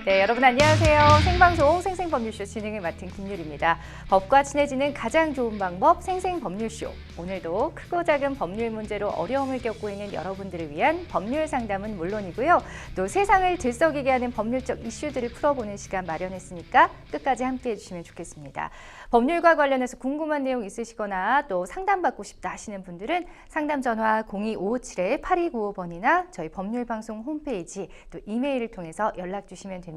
네, 여러분 안녕하세요. 생방송 생생법률쇼 진행을 맡은 김유리입니다. 법과 친해지는 가장 좋은 방법 생생법률쇼. 오늘도 크고 작은 법률 문제로 어려움을 겪고 있는 여러분들을 위한 법률 상담은 물론이고요. 또 세상을 들썩이게 하는 법률적 이슈들을 풀어보는 시간 마련했으니까 끝까지 함께해 주시면 좋겠습니다. 법률과 관련해서 궁금한 내용 있으시거나 또 상담받고 싶다 하시는 분들은 상담 전화 02-557-8295번이나 저희 법률방송 홈페이지 또 이메일을 통해서 연락 주시면 됩니다.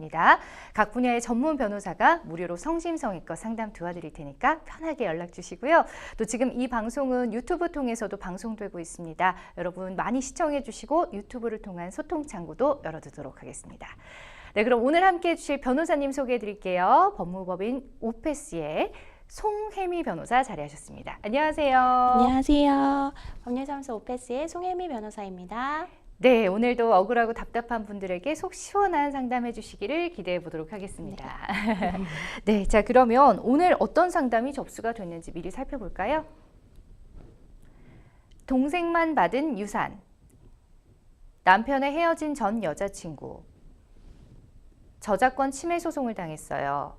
각 분야의 전문 변호사가 무료로 성심성의껏 상담 도와드릴 테니까 편하게 연락 주시고요. 또 지금 이 방송은 유튜브 통해서도 방송되고 있습니다. 여러분 많이 시청해 주시고 유튜브를 통한 소통 창구도 열어두도록 하겠습니다. 네, 그럼 오늘 함께해 주실 변호사님 소개해 드릴게요. 법무법인 오페스의 송혜미 변호사 자리하셨습니다. 안녕하세요. 안녕하세요. 법률사무소 오페스의 송혜미 변호사입니다. 네, 오늘도 억울하고 답답한 분들에게 속 시원한 상담해 주시기를 기대해 보도록 하겠습니다. 네, 자 그러면 오늘 어떤 상담이 접수가 됐는지 미리 살펴볼까요? 동생만 받은 유산, 남편의 헤어진 전 여자친구, 저작권 침해 소송을 당했어요.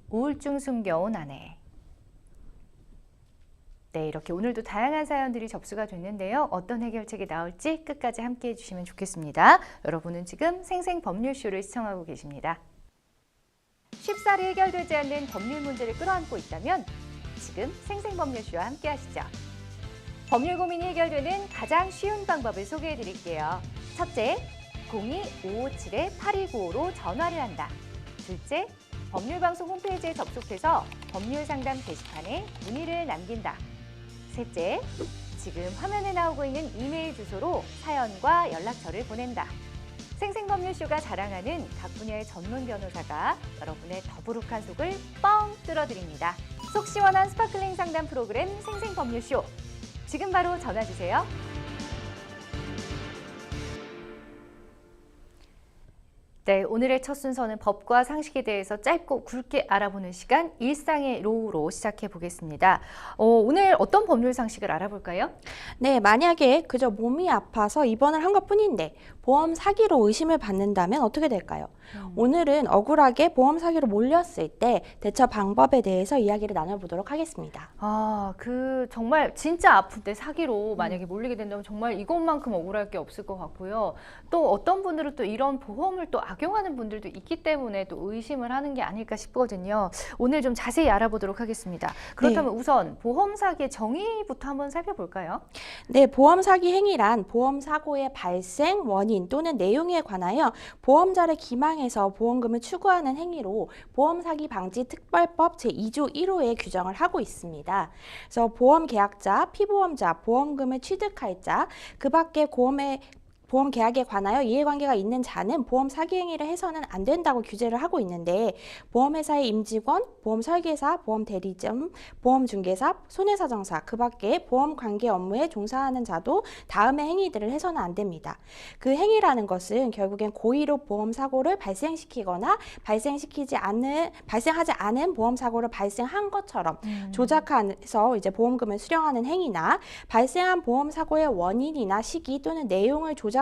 우울증 숨겨온 아내. 네, 이렇게 오늘도 다양한 사연들이 접수가 됐는데요. 어떤 해결책이 나올지 끝까지 함께해 주시면 좋겠습니다. 여러분은 지금 생생법률쇼를 시청하고 계십니다. 쉽사리 해결되지 않는 법률 문제를 끌어안고 있다면 지금 생생법률쇼와 함께 하시죠. 법률 고민이 해결되는 가장 쉬운 방법을 소개해 드릴게요. 첫째, 02-557-8295로 전화를 한다. 둘째, 법률방송 홈페이지에 접속해서 법률상담 게시판에 문의를 남긴다. 셋째, 지금 화면에 나오고 있는 이메일 주소로 사연과 연락처를 보낸다. 생생법률쇼가 자랑하는 각 분야의 전문 변호사가 여러분의 더부룩한 속을 뻥 뚫어드립니다. 속 시원한 스파클링 상담 프로그램 생생법률쇼. 지금 바로 전화 주세요. 네, 오늘의 첫 순서는 법과 상식에 대해서 짧고 굵게 알아보는 시간 일상의 로우로 시작해 보겠습니다. 오늘 어떤 법률 상식을 알아볼까요? 네, 만약에 그저 몸이 아파서 입원을 한 것뿐인데 보험 사기로 의심을 받는다면 어떻게 될까요? 오늘은 억울하게 보험 사기로 몰렸을 때 대처 방법에 대해서 이야기를 나눠보도록 하겠습니다. 정말 진짜 아픈데 사기로 만약에 몰리게 된다면 정말 이것만큼 억울할 게 없을 것 같고요. 또 어떤 분들은 또 이런 보험을 또 악용하는 분들도 있기 때문에 또 의심을 하는 게 아닐까 싶거든요. 오늘 좀 자세히 알아보도록 하겠습니다. 그렇다면 우선 보험 사기의 정의부터 한번 살펴볼까요? 네, 보험 사기 행위란 보험 사고의 발생, 원인 또는 내용에 관하여 보험자를 기망해서 보험금을 추구하는 행위로 보험 사기 방지 특별법 제2조 1호에 규정을 하고 있습니다. 그래서 보험 계약자, 피보험자, 보험금을 취득할 자, 그 밖에 보험 계약에 관하여 이해관계가 있는 자는 보험 사기 행위를 해서는 안 된다고 규제를 하고 있는데 보험회사의 임직원, 보험 설계사, 보험 대리점, 보험 중개사, 손해사정사, 그 밖에 보험 관계 업무에 종사하는 자도 다음의 행위들을 해서는 안 됩니다. 그 행위라는 것은 결국엔 고의로 보험 사고를 발생시키거나 발생하지 않은 보험 사고를 발생한 것처럼 조작해서 이제 보험금을 수령하는 행위나 발생한 보험 사고의 원인이나 시기 또는 내용을 조작하거나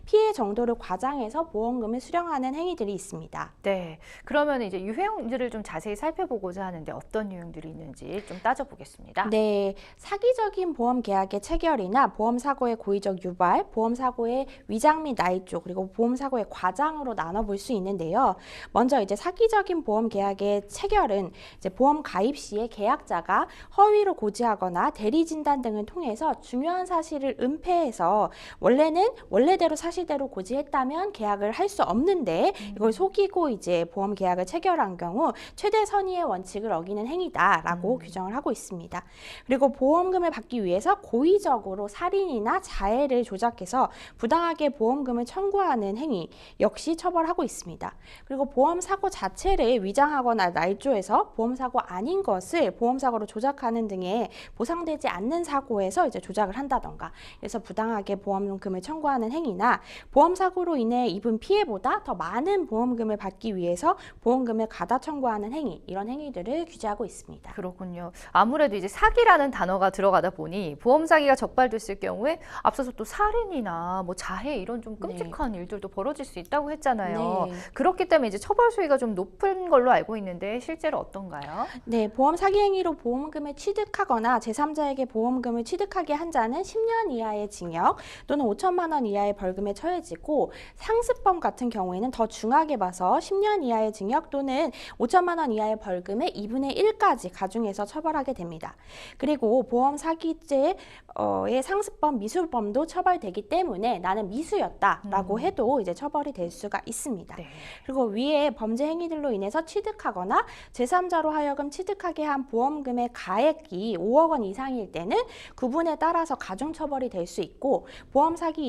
피해 정도를 과장해서 보험금을 수령하는 행위들이 있습니다. 네, 그러면 이제 유형들을 좀 자세히 살펴보고자 하는데 어떤 유형들이 있는지 좀 따져보겠습니다. 네, 사기적인 보험 계약의 체결이나 보험 사고의 고의적 유발, 보험 사고의 위장 및 날조, 그리고 보험 사고의 과장으로 나눠볼 수 있는데요. 먼저 이제 사기적인 보험 계약의 체결은 이제 보험 가입 시에 계약자가 허위로 고지하거나 대리 진단 등을 통해서 중요한 사실을 은폐해서 원래대로 사실대로 고지했다면 계약을 할 수 없는데 이걸 속이고 이제 보험 계약을 체결한 경우 최대 선의의 원칙을 어기는 행위다라고 규정을 하고 있습니다. 그리고 보험금을 받기 위해서 고의적으로 살인이나 자해를 조작해서 부당하게 보험금을 청구하는 행위 역시 처벌하고 있습니다. 그리고 보험 사고 자체를 위장하거나 날조해서 보험 사고 아닌 것을 보험 사고로 조작하는 등의 보상되지 않는 사고에서 이제 조작을 한다던가 그래서 부당하게 보험금을 청구 청구하는 행위나 보험 사고로 인해 입은 피해보다 더 많은 보험금을 받기 위해서 보험금을 가다 청구하는 행위, 이런 행위들을 규제하고 있습니다. 그렇군요. 아무래도 이제 사기라는 단어가 들어가다 보니 보험 사기가 적발됐을 경우에 앞서서 또 살인이나 뭐 자해 이런 좀 끔찍한 일들도 벌어질 수 있다고 했잖아요. 네. 그렇기 때문에 이제 처벌 수위가 좀 높은 걸로 알고 있는데 실제로 어떤가요? 네, 보험 사기 행위로 보험금을 취득하거나 제3자에게 보험금을 취득하게 한 자는 10년 이하의 징역 또는 5천만 원 이하의 벌금에 처해지고, 상습범 같은 경우에는 더 중하게 봐서 10년 이하의 징역 또는 5천만 원 이하의 벌금의 2분의 1까지 가중해서 처벌하게 됩니다. 그리고 보험 사기죄의 상습범, 미수범도 처벌되기 때문에 나는 미수였다라고 해도 이제 처벌이 될 수가 있습니다. 네. 그리고 위에 범죄 행위들로 인해서 취득하거나 제3자로 하여금 취득하게 한 보험금의 가액이 5억 원 이상일 때는 구분에 따라서 가중처벌이 될 수 있고, 보험 사기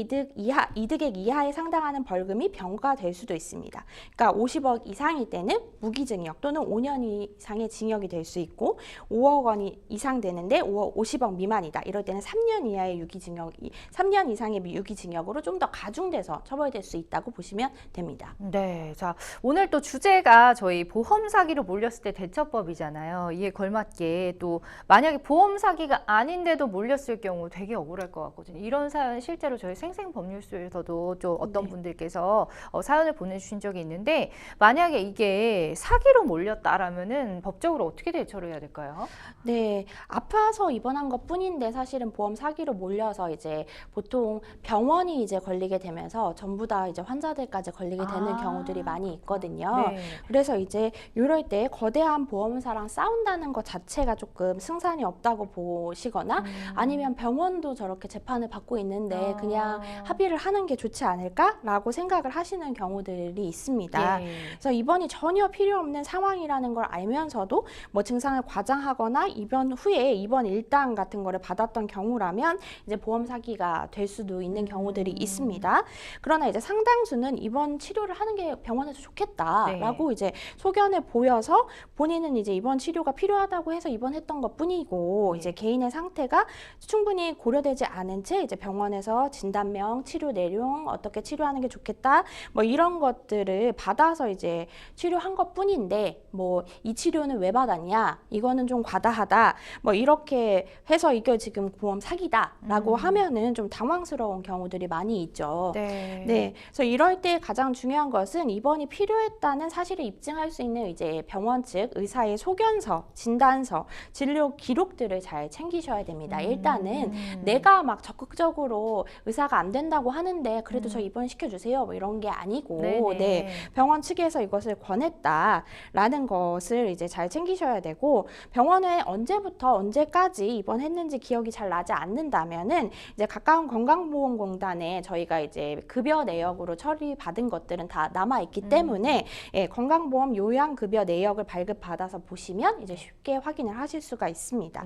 이득액 이하에 상당하는 벌금이 병과될 수도 있습니다. 그러니까 50억 이상일 때는 무기징역 또는 5년 이상의 징역이 될 수 있고, 5억 원이 이상 되는데 50억 미만이다, 이럴 때는 3년 이하의 유기징역이 3년 이상의 유기징역으로 좀 더 가중돼서 처벌될 수 있다고 보시면 됩니다. 네, 자, 오늘 또 주제가 저희 보험 사기로 몰렸을 때 대처법이잖아요. 이에 걸맞게 또 만약에 보험 사기가 아닌데도 몰렸을 경우 되게 억울할 것 같거든요. 이런 사연 실제로 저희 생생법률소에서도 좀 어떤 분들께서 사연을 보내주신 적이 있는데, 만약에 이게 사기로 몰렸다라면은 법적으로 어떻게 대처를 해야 될까요? 네, 아파서 입원한 것뿐인데 사실은 보험 사기로 몰려서 이제 보통 병원이 이제 걸리게 되면서 전부 다 이제 환자들까지 걸리게 되는 경우들이 많이 있거든요. 네. 그래서 이제 이럴 때 거대한 보험사랑 싸운다는 것 자체가 조금 승산이 없다고 보시거나, 아니면 병원도 저렇게 재판을 받고 있는데 그냥 합의를 하는 게 좋지 않을까라고 생각을 하시는 경우들이 있습니다. 예. 그래서 입원이 전혀 필요 없는 상황이라는 걸 알면서도 뭐 증상을 과장하거나 입원 후에 입원 일당 같은 거를 받았던 경우라면 이제 보험 사기가 될 수도 있는 경우들이 있습니다. 그러나 이제 상당수는 입원 치료를 하는 게 병원에서 좋겠다라고 이제 소견을 보여서 본인은 이제 입원 치료가 필요하다고 해서 입원했던 것뿐이고, 이제 개인의 상태가 충분히 고려되지 않은 채 이제 병원에서 진단명, 치료 내용, 어떻게 치료하는 게 좋겠다, 뭐 이런 것들을 받아서 이제 치료한 것뿐인데, 뭐 이 치료는 왜 받았냐, 이거는 좀 과다하다, 뭐 이렇게 해서 이게 지금 보험 사기다라고 하면은 좀 당황스러운 경우들이 많이 있죠. 네, 그래서 이럴 때 가장 중요한 것은 입원이 필요했다는 사실을 입증할 수 있는 이제 병원 측 의사의 소견서, 진단서, 진료 기록들을 잘 챙기셔야 됩니다. 일단은 내가 막 적극적으로 의사가 안 된다고 하는데 그래도 저 입원시켜 주세요, 뭐 이런 게 아니고, 네, 병원 측에서 이것을 권했다라는 것을 이제 잘 챙기셔야 되고, 병원에 언제부터 언제까지 입원했는지 기억이 잘 나지 않는다면은 이제 가까운 건강보험공단에 저희가 이제 급여 내역으로 처리받은 것들은 다 남아 있기 때문에 건강보험 요양급여 내역을 발급받아서 보시면 이제 쉽게 확인을 하실 수가 있습니다.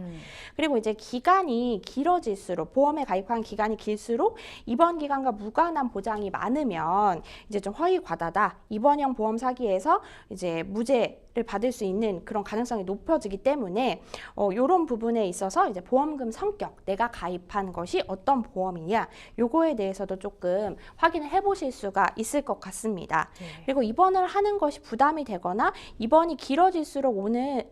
그리고 이제 기간이 길어질수록, 보험에 가입한 기간이 길수록 입원 기간과 무관한 보장이 많으면 이제 좀 허위 과다다, 입원형 보험 사기에서 이제 무죄를 받을 수 있는 그런 가능성이 높아지기 때문에 이런 부분에 있어서 이제 보험금 성격, 내가 가입한 것이 어떤 보험이냐, 요거에 대해서도 조금 확인을 해보실 수가 있을 것 같습니다. 그리고 입원을 하는 것이 부담이 되거나 입원이 길어질수록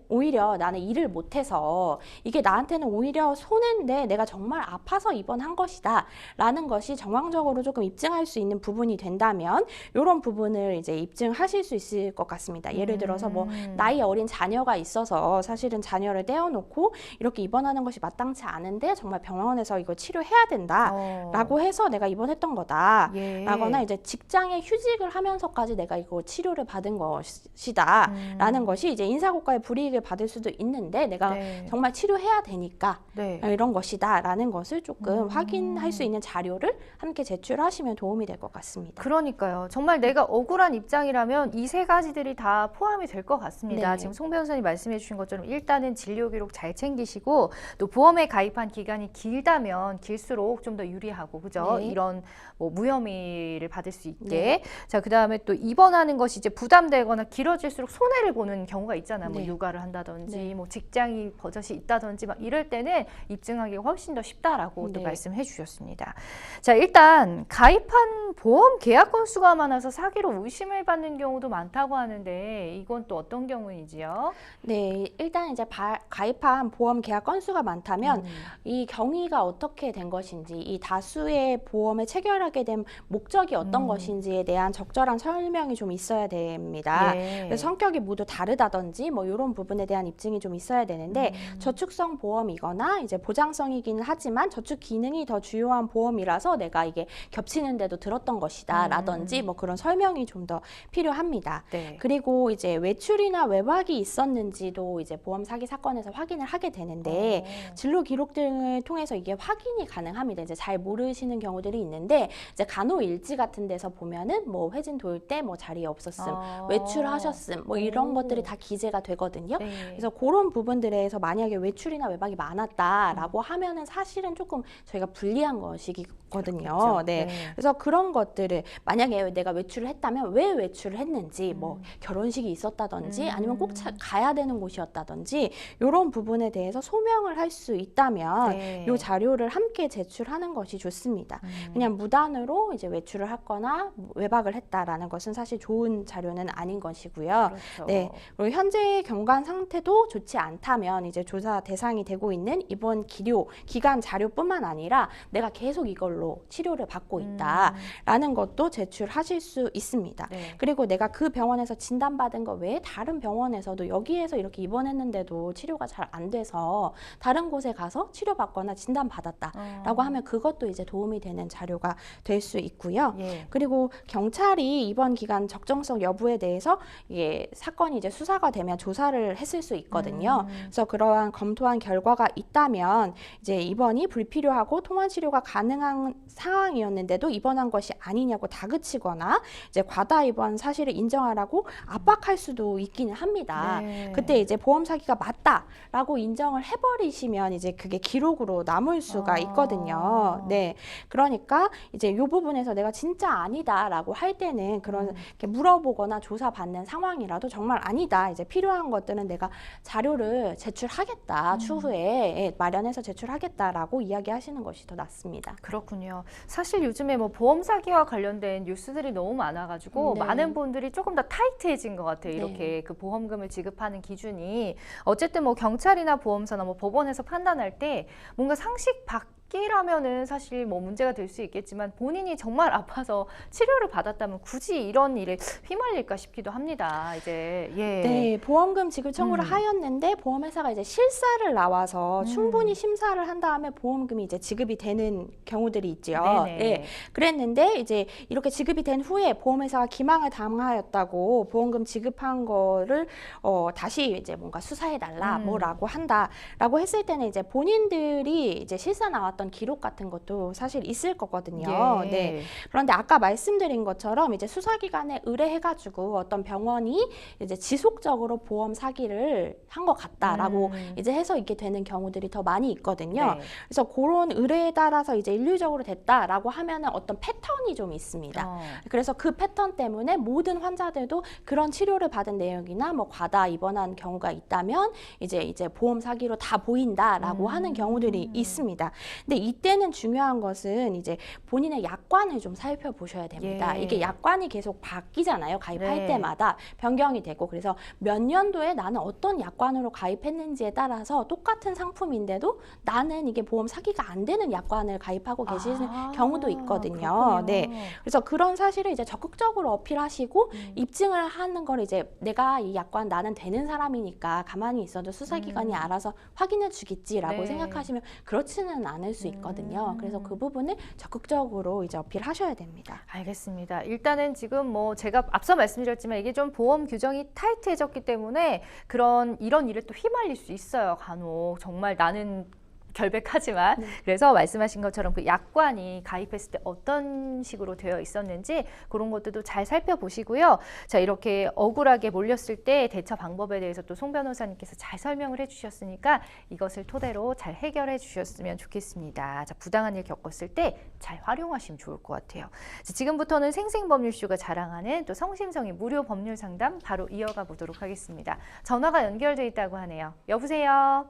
오히려 나는 일을 못해서 이게 나한테는 오히려 손해인데 내가 정말 아파서 입원한 것이다 라는 것이 정황적으로 조금 입증할 수 있는 부분이 된다면 이런 부분을 이제 입증하실 수 있을 것 같습니다. 예를 들어서 뭐 나이 어린 자녀가 있어서 사실은 자녀를 떼어놓고 이렇게 입원하는 것이 마땅치 않은데 정말 병원에서 이거 치료해야 된다 라고 해서 내가 입원했던 거다 라거나, 이제 직장에 휴직을 하면서까지 내가 이거 치료를 받은 것이다 라는 것이 이제 인사고과의 불이익을 받을 수도 있는데 내가 정말 치료해야 되니까 이런 것이다 라는 것을 조금 확인할 수 있는 자료를 함께 제출하시면 도움이 될 것 같습니다. 그러니까요. 정말 내가 억울한 입장이라면 이 세 가지들이 다 포함이 될 것 같습니다. 네. 지금 송 변호사님 말씀해 주신 것처럼 일단은 진료 기록 잘 챙기시고 또 보험에 가입한 기간이 길다면 길수록 좀 더 유리하고 그죠? 네. 이런 뭐 무혐의를 받을 수 있게. 네. 자, 그다음에 또 입원하는 것이 이제 부담되거나 길어질수록 손해를 보는 경우가 있잖아요. 뭐 네. 육아를 한다든지 네. 뭐 직장이 버젓이 있다든지 막 이럴 때는 입증하기가 훨씬 더 쉽다라고 또 네. 말씀해 주셨습니다. 자, 일단 가입한 보험 계약 건수가 많아서 사기로 의심을 받는 경우도 많다고 하는데 이건 또 어떤 경우이지요? 네, 일단 이제 가입한 보험 계약 건수가 많다면 이 경위가 어떻게 된 것인지, 이 다수의 보험에 체결하게 된 목적이 어떤 것인지에 대한 적절한 설명이 좀 있어야 됩니다. 예. 그래서 성격이 모두 다르다든지 뭐 이런 부분에 대한 입증이 좀 있어야 되는데 저축성 보험이거나 이제 보장성이기는 하지만 저축 기능이 더 주요한 보험이라서 내가 이게 겹치는데도 들었던 것이다 라든지 뭐 그런 설명이 좀 더 필요합니다. 네. 그리고 이제 외출이나 외박이 있었는지도 이제 보험 사기 사건에서 확인을 하게 되는데 진로 기록 등을 통해서 이게 확인이 가능합니다. 이제 잘 모르시는 경우들이 있는데 이제 간호일지 같은 데서 보면은 뭐 회진 도울 때 뭐 자리에 없었음, 외출하셨음, 뭐 이런 것들이 다 기재가 되거든요. 네. 그래서 그런 부분들에서 만약에 외출이나 외박이 많았다라고 하면은 사실은 조금 저희가 불리한 것이거든요. 그렇죠. 네. 그래서 그런 것들을 만약에 내가 외출을 했다면 왜 외출을 했는지, 뭐 결혼식이 있었다든지 아니면 꼭 가야 되는 곳이었다든지 이런 부분에 대해서 소명을 할 수 있다면 네. 이 자료를 함께 제출하는 것이 좋습니다. 그냥 무단으로 이제 외출을 했거나 외박을 했다라는 것은 사실 좋은 자료는 아닌 것이고요. 그렇죠. 네. 그리고 현재 경관 상태도 좋지 않다면 이제 조사 대상이 되고 있는 입원 기간 자료뿐만 아니라 내가 계속 이걸로 치료를 받고 있다라는 것도 제출하실 수 있습니다. 네. 그리고 내가 그 병원에서 진단받은 거 외에 다른 병원에서도 여기에서 이렇게 입원했는데도 치료가 잘 안 돼서 다른 곳에 가서 치료받거나 진단받았다라고 하면 그것도 이제 도움이 되는 자료가 될 수 있고요. 예. 그리고 경찰이 입원 기간 적정성 여부에 대해서 이게 사건이 이제 수사가 되면 조사를 했을 수 있거든요. 그래서 그러한 검토한 결과가 있다면 이제 입원이 불필요하고 통원 치료가 가능한 상황이었는데도 입원한 것이 아니냐고 다그치거나 이제 과다 입원 사실을 인정하라고 압박할 수도 있기는 합니다. 네. 그때 이제 보험 사기가 맞다라고 인정을 해버리시면 이제 그게 기록으로 남을 수가 있거든요. 네, 그러니까 이제 이 부분에서 내가 진짜 아니다라고 할 때는 그런 이렇게 물어보거나 조사받는 상황이라도 정말 아니다. 이제 필요한 것들은 내가 자료를 제출하겠다. 추후에 마련해서 제출하겠다라고 이야기하시는 것이 더 낫습니다. 그렇군요. 사실 요즘에 뭐 보험 사기와 관련된 뉴스들이 너무 많아가지고 네. 많은 분들이 조금 더 타이트해진 것 같아요. 네. 이렇게 그 보험금을 지급하는 기준이 어쨌든 뭐 경찰이나 보험사나 뭐 법원에서 판단할 때 뭔가 상식 밖이라면은 사실 뭐 문제가 될 수 있겠지만 본인이 정말 아파서 치료를 받았다면 굳이 이런 일에 휘말릴까 싶기도 합니다. 이제 예. 네, 보험금 지급 청구를 하였는데 보험회사가 이제 실사를 나와서 충분히 심사를 한 다음에 보험금이 이제 지급이 되는 경우들이 있죠. 네네. 네, 그랬는데 이제 이렇게 지급이 된 후에 보험회사가 기망을 당하였다고 보험금 지급한 거를 다시 이제 뭔가 수사해달라 뭐라고 한다라고 했을 때는 이제 본인들이 이제 실사 나왔던 기록 같은 것도 사실 있을 거거든요. 예. 네. 그런데 아까 말씀드린 것처럼 이제 수사기관에 의뢰해가지고 어떤 병원이 이제 지속적으로 보험 사기를 한 것 같다라고 이제 해서 있게 되는 경우들이 더 많이 있거든요. 네. 그래서 그런 의뢰에 따라서 이제 일률적으로 됐다라고 하면은 어떤 패턴이 좀 있습니다. 그래서 그 패턴 때문에 모든 환자들도 그런 치료를 받은 내역이나 뭐 과다 입원한 경우가 있다면 이제 보험 사기로 다 보인다라고 하는 경우들이 있습니다. 근데 이때는 중요한 것은 이제 본인의 약관을 좀 살펴보셔야 됩니다. 예. 이게 약관이 계속 바뀌잖아요. 가입할 네. 때마다 변경이 되고 그래서 몇 년도에 나는 어떤 약관으로 가입했는지에 따라서 똑같은 상품인데도 나는 이게 보험 사기가 안 되는 약관을 가입하고 계시는 경우도 있거든요. 그렇군요. 네. 그래서 그런 사실을 이제 적극적으로 어필하시고 입증을 하는 걸 이제 내가 이 약관 나는 되는 사람이니까 가만히 있어도 수사기관이 알아서 확인해 주겠지라고 네. 생각하시면 그렇지는 않을 수 있거든요. 그래서 그 부분을 적극적으로 이제 어필하셔야 됩니다. 알겠습니다. 일단은 지금 뭐 제가 앞서 말씀드렸지만 이게 좀 보험 규정이 타이트해졌기 때문에 이런 일에 또 휘말릴 수 있어요. 간혹 정말 나는 결백하지만 그래서 말씀하신 것처럼 그 약관이 가입했을 때 어떤 식으로 되어 있었는지 그런 것들도 잘 살펴보시고요. 자, 이렇게 억울하게 몰렸을 때 대처 방법에 대해서 또 송 변호사님께서 잘 설명을 해주셨으니까 이것을 토대로 잘 해결해 주셨으면 좋겠습니다. 자, 부당한 일 겪었을 때 잘 활용하시면 좋을 것 같아요. 자, 지금부터는 생생법률쇼가 자랑하는 또 성심성의 무료 법률 상담 바로 이어가 보도록 하겠습니다. 전화가 연결돼 있다고 하네요. 여보세요?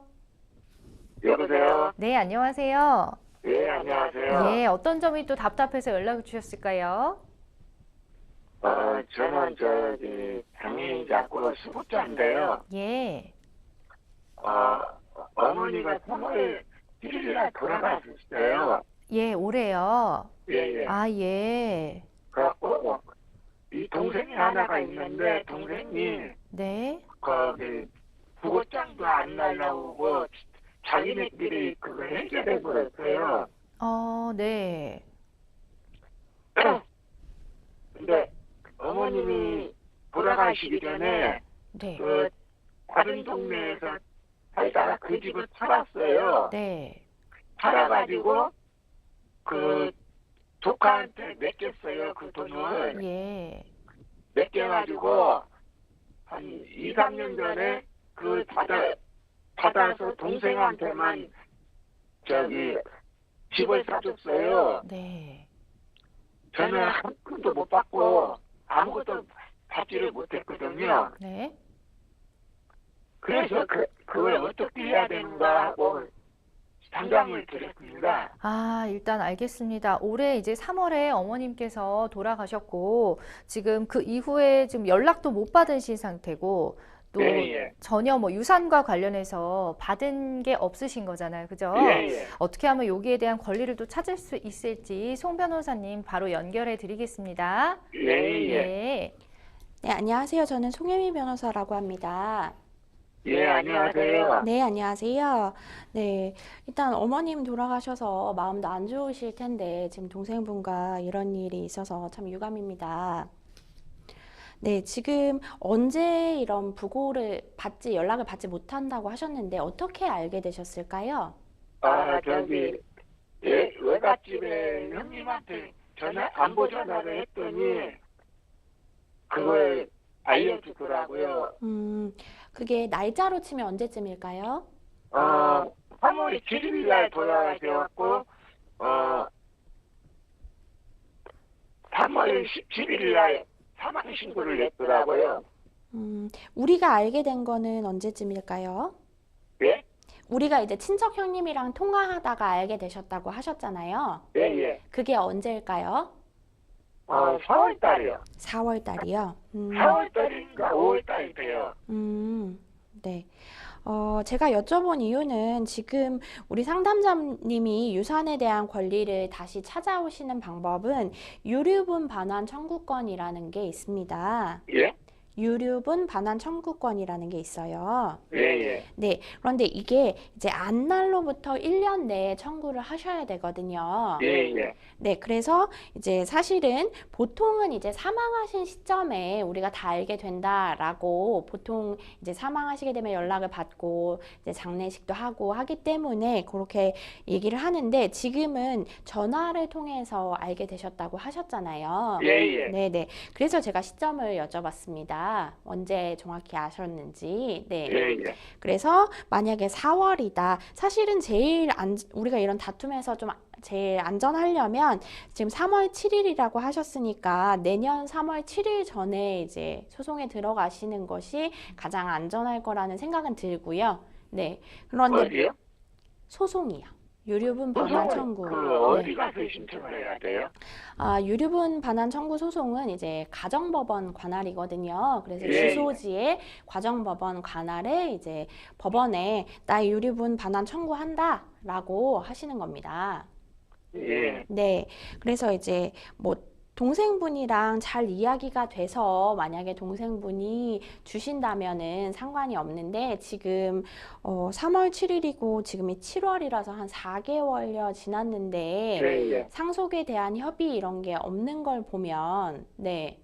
여보세요? 네, 안녕하세요. 네, 안녕하세요. 예, 어떤 점이 또 답답해서 연락을 주셨을까요? 저는 장애인 자꾸 수급자인데요. 예, 어머니가 3월 1일날 돌아가셨어요. 예, 올해요. 예, 예. 아, 예, 그래갖고, 이 동생이 하나가 있는데, 동생이 네, 거기 부고장도 안 날라오고, 자기네끼리 그거 해결해버렸어요. 네, 근데 어머님이 돌아가시기 전에, 네, 다른 동네에서 살다가 그 집을 팔았어요. 네, 팔아가지고 조카한테 맡겼어요. 그 돈을 예, 맡겨가지고 한 2, 3년 전에 받아서 동생한테만 집을 사줬어요. 네. 저는 한 푼도 못 받고 아무것도 받지를 못했거든요. 네. 그래서 그걸 어떻게 해야 되는가 하고 상담을 드렸습니다. 아, 일단 알겠습니다. 올해 이제 3월에 어머님께서 돌아가셨고, 지금 그 이후에 지금 연락도 못 받으신 상태고, 또 예, 예. 전혀 뭐 유산과 관련해서 받은 게 없으신 거잖아요. 그죠? 예, 예. 어떻게 하면 여기에 대한 권리를 또 찾을 수 있을지 송 변호사님 바로 연결해 드리겠습니다. 예, 예. 예. 네, 안녕하세요. 저는 송혜미 변호사라고 합니다. 예, 안녕하세요. 네, 안녕하세요. 네, 일단 어머님 돌아가셔서 마음도 안 좋으실 텐데 지금 동생분과 이런 일이 있어서 참 유감입니다. 네, 지금 언제 이런 연락을 받지 못한다고 하셨는데 어떻게 알게 되셨을까요? 외갓집에 형님한테 안부 전화를 했더니 그걸 알려주더라고요. 그게 날짜로 치면 언제쯤일까요? 3월 7일 날 돌아가셔갖고, 3월 17일 날 사망 신고를 냈더라고요. 우리가 알게 된 거는 언제쯤일까요? 예? 우리가 이제 친척 형님이랑 통화하다가 알게 되셨다고 하셨잖아요. 예, 예. 그게 언제일까요? 4월 달이요. 4월 달이요. 4월 달인가 5월 달이 돼요. 네. 제가 여쭤본 이유는 지금 우리 상담자님이 유산에 대한 권리를 다시 찾아오시는 방법은 유류분 반환 청구권이라는 게 있습니다. 예? 유류분 반환 청구권이라는 게 있어요. 예, 예. 네. 그런데 이게 이제 안날로부터 1년 내에 청구를 하셔야 되거든요. 예, 예. 네, 그래서 이제 사실은 보통은 이제 사망하신 시점에 우리가 다 알게 된다라고 보통 이제 사망하시게 되면 연락을 받고 이제 장례식도 하고 하기 때문에 그렇게 얘기를 하는데 지금은 전화를 통해서 알게 되셨다고 하셨잖아요. 예, 예. 네네. 그래서 제가 시점을 여쭤봤습니다. 언제 정확히 아셨는지. 네. 예, 예. 그래서 만약에 4월이다. 사실은 우리가 이런 다툼에서 좀 제일 안전하려면 지금 3월 7일이라고 하셨으니까 내년 3월 7일 전에 이제 소송에 들어가시는 것이 가장 안전할 거라는 생각은 들고요. 네. 그런데 어디요? 소송이요. 유류분 반환 청구. 어디 가서 신청을 해야 돼요? 유류분 반환 청구 소송은 이제 가정법원 관할이거든요. 그래서 예, 주소지에 가정법원 관할에 이제 법원에 나 유류분 반환 청구한다라고 하시는 겁니다. 예. 네. 그래서 이제 뭐 동생분이랑 잘 이야기가 돼서 만약에 동생분이 주신다면은 상관이 없는데 지금 3월 7일이고 지금이 7월이라서 한 4개월여 지났는데 예, 예. 상속에 대한 협의 이런 게 없는 걸 보면 네.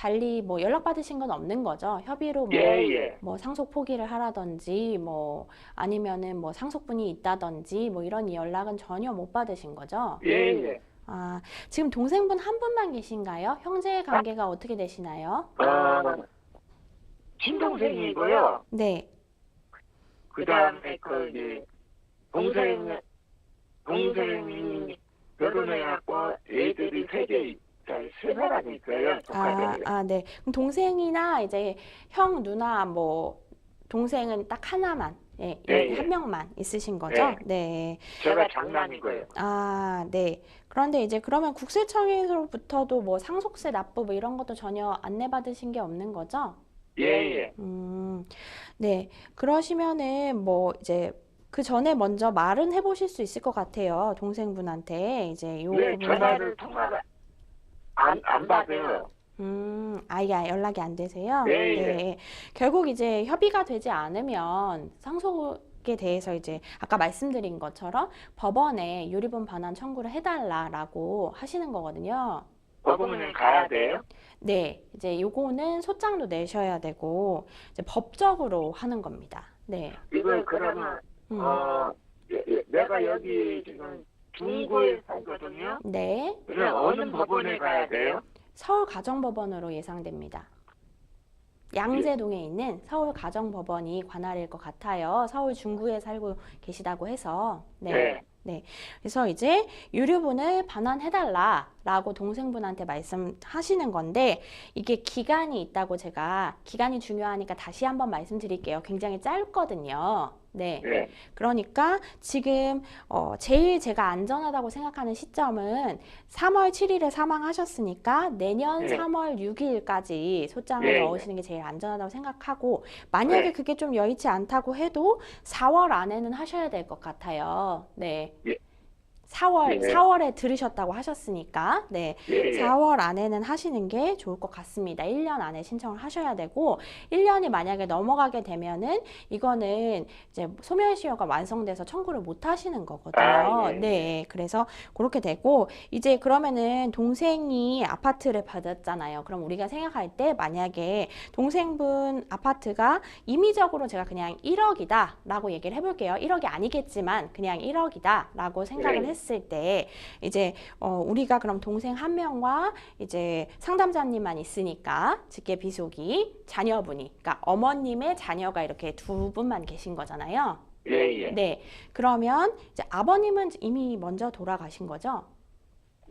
달리 뭐 연락받으신 건 없는 거죠? 협의로 뭐, 예. 뭐 상속 포기를 하라든지 뭐 아니면은 뭐 상속분이 있다든지 뭐 이런 연락은 전혀 못 받으신 거죠? 예. 아, 지금 동생분 한 분만 계신가요? 형제 관계가 어떻게 되시나요? 친동생이고요. 네. 그 다음에 그 동생이 결혼해갖고 애들이 세 사람이 있어요. 조카들이. 네. 그럼 동생이나 이제 형, 누나, 뭐 동생은 딱 하나만, 예, 이렇게 한 명만 있으신 거죠? 네. 제가 장남이고요. 네. 그런데 이제 그러면 국세청에서부터도 뭐 상속세 납부 뭐 이런 것도 전혀 안내 받으신 게 없는 거죠? 예. 네. 그러시면은 뭐 이제 그 전에 먼저 말은 해보실 수 있을 것 같아요. 동생분한테 이제 요 왜 부분에 전화를 통화가 안 받아요? 아예 연락이 안 되세요? 네. 네. 결국 이제 협의가 되지 않으면 상속에 대해서 이제 아까 말씀드린 것처럼 법원에 유리분 반환 청구를 해달라라고 하시는 거거든요. 법원에 가야 돼요? 네. 이제 요거는 소장도 내셔야 되고 이제 법적으로 하는 겁니다. 네. 이거 그러면 내가 여기 지금 중구에 살거든요. 네. 그럼 어느 법원에 가야 돼요? 서울가정법원으로 예상됩니다. 양재동에 있는 서울가정법원이 관할일 것 같아요. 서울 중구에 살고 계시다고 해서. 네. 그래서 이제 유류분을 반환해달라라고 동생분한테 말씀하시는 건데 이게 기간이 있다고 제가 기간이 중요하니까 다시 한번 말씀드릴게요. 굉장히 짧거든요. 네. 그러니까 지금 제일 제가 안전하다고 생각하는 시점은 3월 7일에 사망하셨으니까 내년 3월 6일까지 소장을 넣으시는 게 제일 안전하다고 생각하고 만약에 그게 좀 여의치 않다고 해도 4월 안에는 하셔야 될 것 같아요. 네. 4월에 들으셨다고 하셨으니까, 네. 4월 안에는 하시는 게 좋을 것 같습니다. 1년 안에 신청을 하셔야 되고, 1년이 만약에 넘어가게 되면은, 이거는 이제 소멸시효가 완성돼서 청구를 못 하시는 거거든요. 네. 그래서 그렇게 되고, 이제 그러면은 동생이 아파트를 받았잖아요. 그럼 우리가 생각할 때 만약에 동생분 아파트가 임의적으로 제가 그냥 1억이다 라고 얘기를 해볼게요. 1억이 아니겠지만, 그냥 1억이다 라고 생각을 했을 때 이제 우리가 그럼 동생 한 명과 이제 상담자님만 있으니까 직계 비속이 자녀분이 그러니까 어머님의 자녀가 이렇게 두 분만 계신 거잖아요. 네. 그러면 이제 아버님은 이미 먼저 돌아가신 거죠?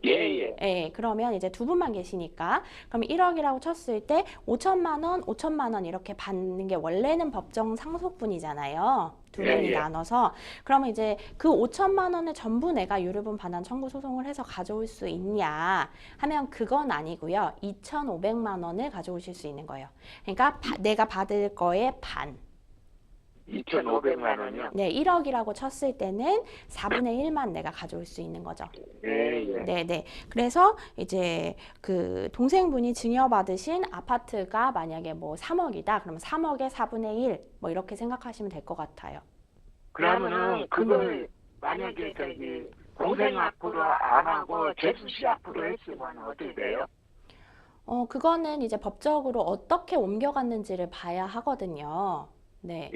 네, 그러면 이제 두 분만 계시니까 그럼 1억이라고 쳤을 때 5천만 원 이렇게 받는 게 원래는 법정 상속분이잖아요. 두 분이 나눠서 그러면 이제 그 5천만 원을 전부 내가 유류분 반환 청구 소송을 해서 가져올 수 있냐 하면 그건 아니고요. 2,500만 원을 가져오실 수 있는 거예요. 그러니까 내가 받을 거의 반. 2,500만 원이요? 네, 1억이라고 쳤을 때는 4분의 1만 내가 가져올 수 있는 거죠. 네. 그래서 이제 그 동생분이 증여받으신 아파트가 만약에 뭐 3억이다. 그러면 3억의 4분의 1, 뭐 이렇게 생각하시면 될 것 같아요. 그러면은 그걸 만약에 저기 동생 앞으로 안 하고 재수씨 앞으로 했으면 어떻게 돼요? 그거는 이제 법적으로 어떻게 옮겨갔는지를 봐야 하거든요. 네.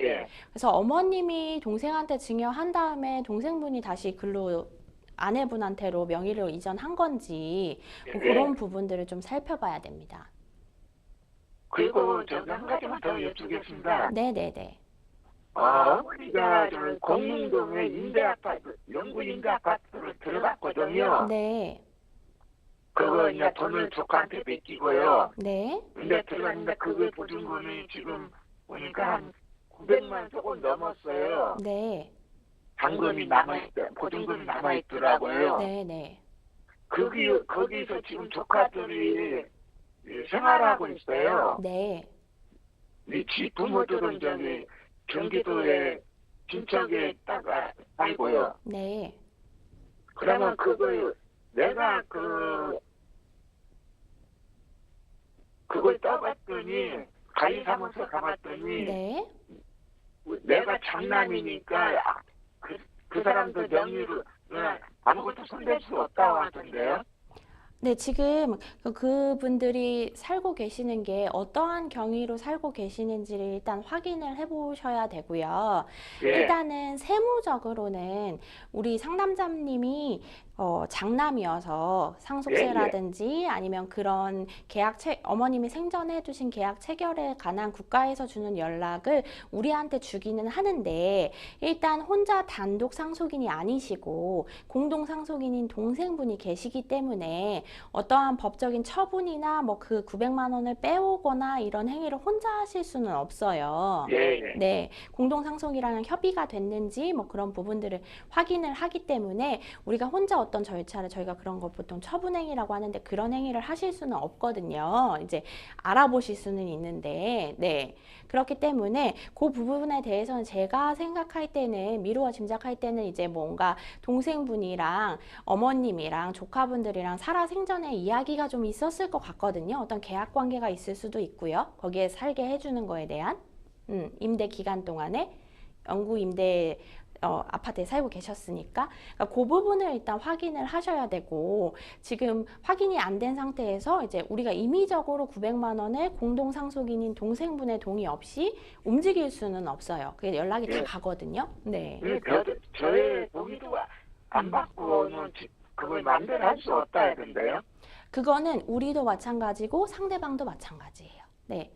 그래서 어머님이 동생한테 증여한 다음에 동생분이 다시 글로 아내분한테로 명의를 이전한 건지 뭐 그런 부분들을 좀 살펴봐야 됩니다. 그리고 저기 한 가지만 더 여쭙겠습니다. 네네네. 우리가 저 공릉동에 임대아파트, 영구 임대아파트로 들어갔거든요. 네. 그거 이제 돈을 조카한테 맡기고요. 네. 근데 들어갔는데 그거 보증금이 지금 보니까 한 900만 조금 넘었어요. 네. 잔금이 보증금이 남아있더라고요. 네네. 거기서 지금 조카들이 생활하고 있어요. 네. 지 부모들은 저기 경기도에 친척에다가 살고요. 네. 그러면 내가 그걸 떠봤더니 가위사무소 가봤더니 네. 내가 장남이니까 그 사람들 명의로 아무것도 손댈 수 없다고 하던데요. 네, 지금 그분들이 살고 계시는 게 어떠한 경위로 살고 계시는지를 일단 확인을 해보셔야 되고요. 예. 일단은 세무적으로는 우리 상담자님이 장남이어서 상속세라든지 아니면 그런 어머님이 생전에 해두신 계약 체결에 관한 국가에서 주는 연락을 우리한테 주기는 하는데, 일단 혼자 단독 상속인이 아니시고 공동 상속인인 동생분이 계시기 때문에 어떠한 법적인 처분이나 뭐 그 900만 원을 빼오거나 이런 행위를 혼자 하실 수는 없어요. 예. 네, 공동 상속이랑 협의가 됐는지 뭐 그런 부분들을 확인을 하기 때문에 우리가 혼자 어떤 절차를, 저희가 그런 거 보통 처분행위라고 하는데 그런 행위를 하실 수는 없거든요. 이제 알아보실 수는 있는데, 네. 그렇기 때문에 그 부분에 대해서는 제가 생각할 때는, 미루어 짐작할 때는 이제 뭔가 동생분이랑 어머님이랑 조카분들이랑 살아생전에 이야기가 좀 있었을 것 같거든요. 어떤 계약 관계가 있을 수도 있고요. 거기에 살게 해주는 거에 대한 임대 기간 동안에 영구 임대 아파트에 살고 계셨으니까, 그러니까 그 부분을 일단 확인을 하셔야 되고, 지금 확인이 안 된 상태에서 이제 우리가 임의적으로 900만 원을 공동 상속인인 동생분의 동의 없이 움직일 수는 없어요. 그게 연락이 다 가거든요. 네. 저의 동의도 안 받고는 그걸 마음대로 할 수 없다 했는데요. 그거는 우리도 마찬가지고 상대방도 마찬가지예요. 네.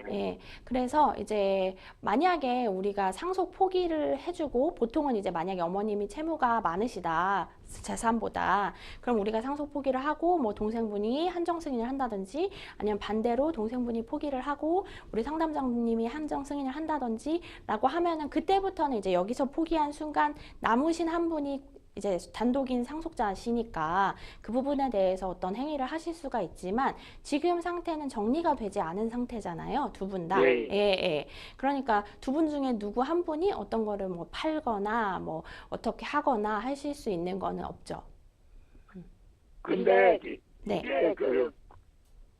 예. 그래서 이제 만약에 우리가 상속 포기를 해주고, 보통은 이제 만약에 어머님이 채무가 많으시다, 재산보다, 그럼 우리가 상속 포기를 하고 뭐 동생분이 한정 승인을 한다든지, 아니면 반대로 동생분이 포기를 하고 우리 상담자님이 한정 승인을 한다든지 라고 하면은, 그때부터는 이제 여기서 포기한 순간 남으신 한 분이 이제 단독인 상속자시니까 그 부분에 대해서 어떤 행위를 하실 수가 있지만, 지금 상태는 정리가 되지 않은 상태잖아요. 두 분 다. 예. 예. 그러니까 두 분 중에 누구 한 분이 어떤 거를 뭐 팔거나 뭐 어떻게 하거나 하실 수 있는 거는 없죠. 근데 네. 이게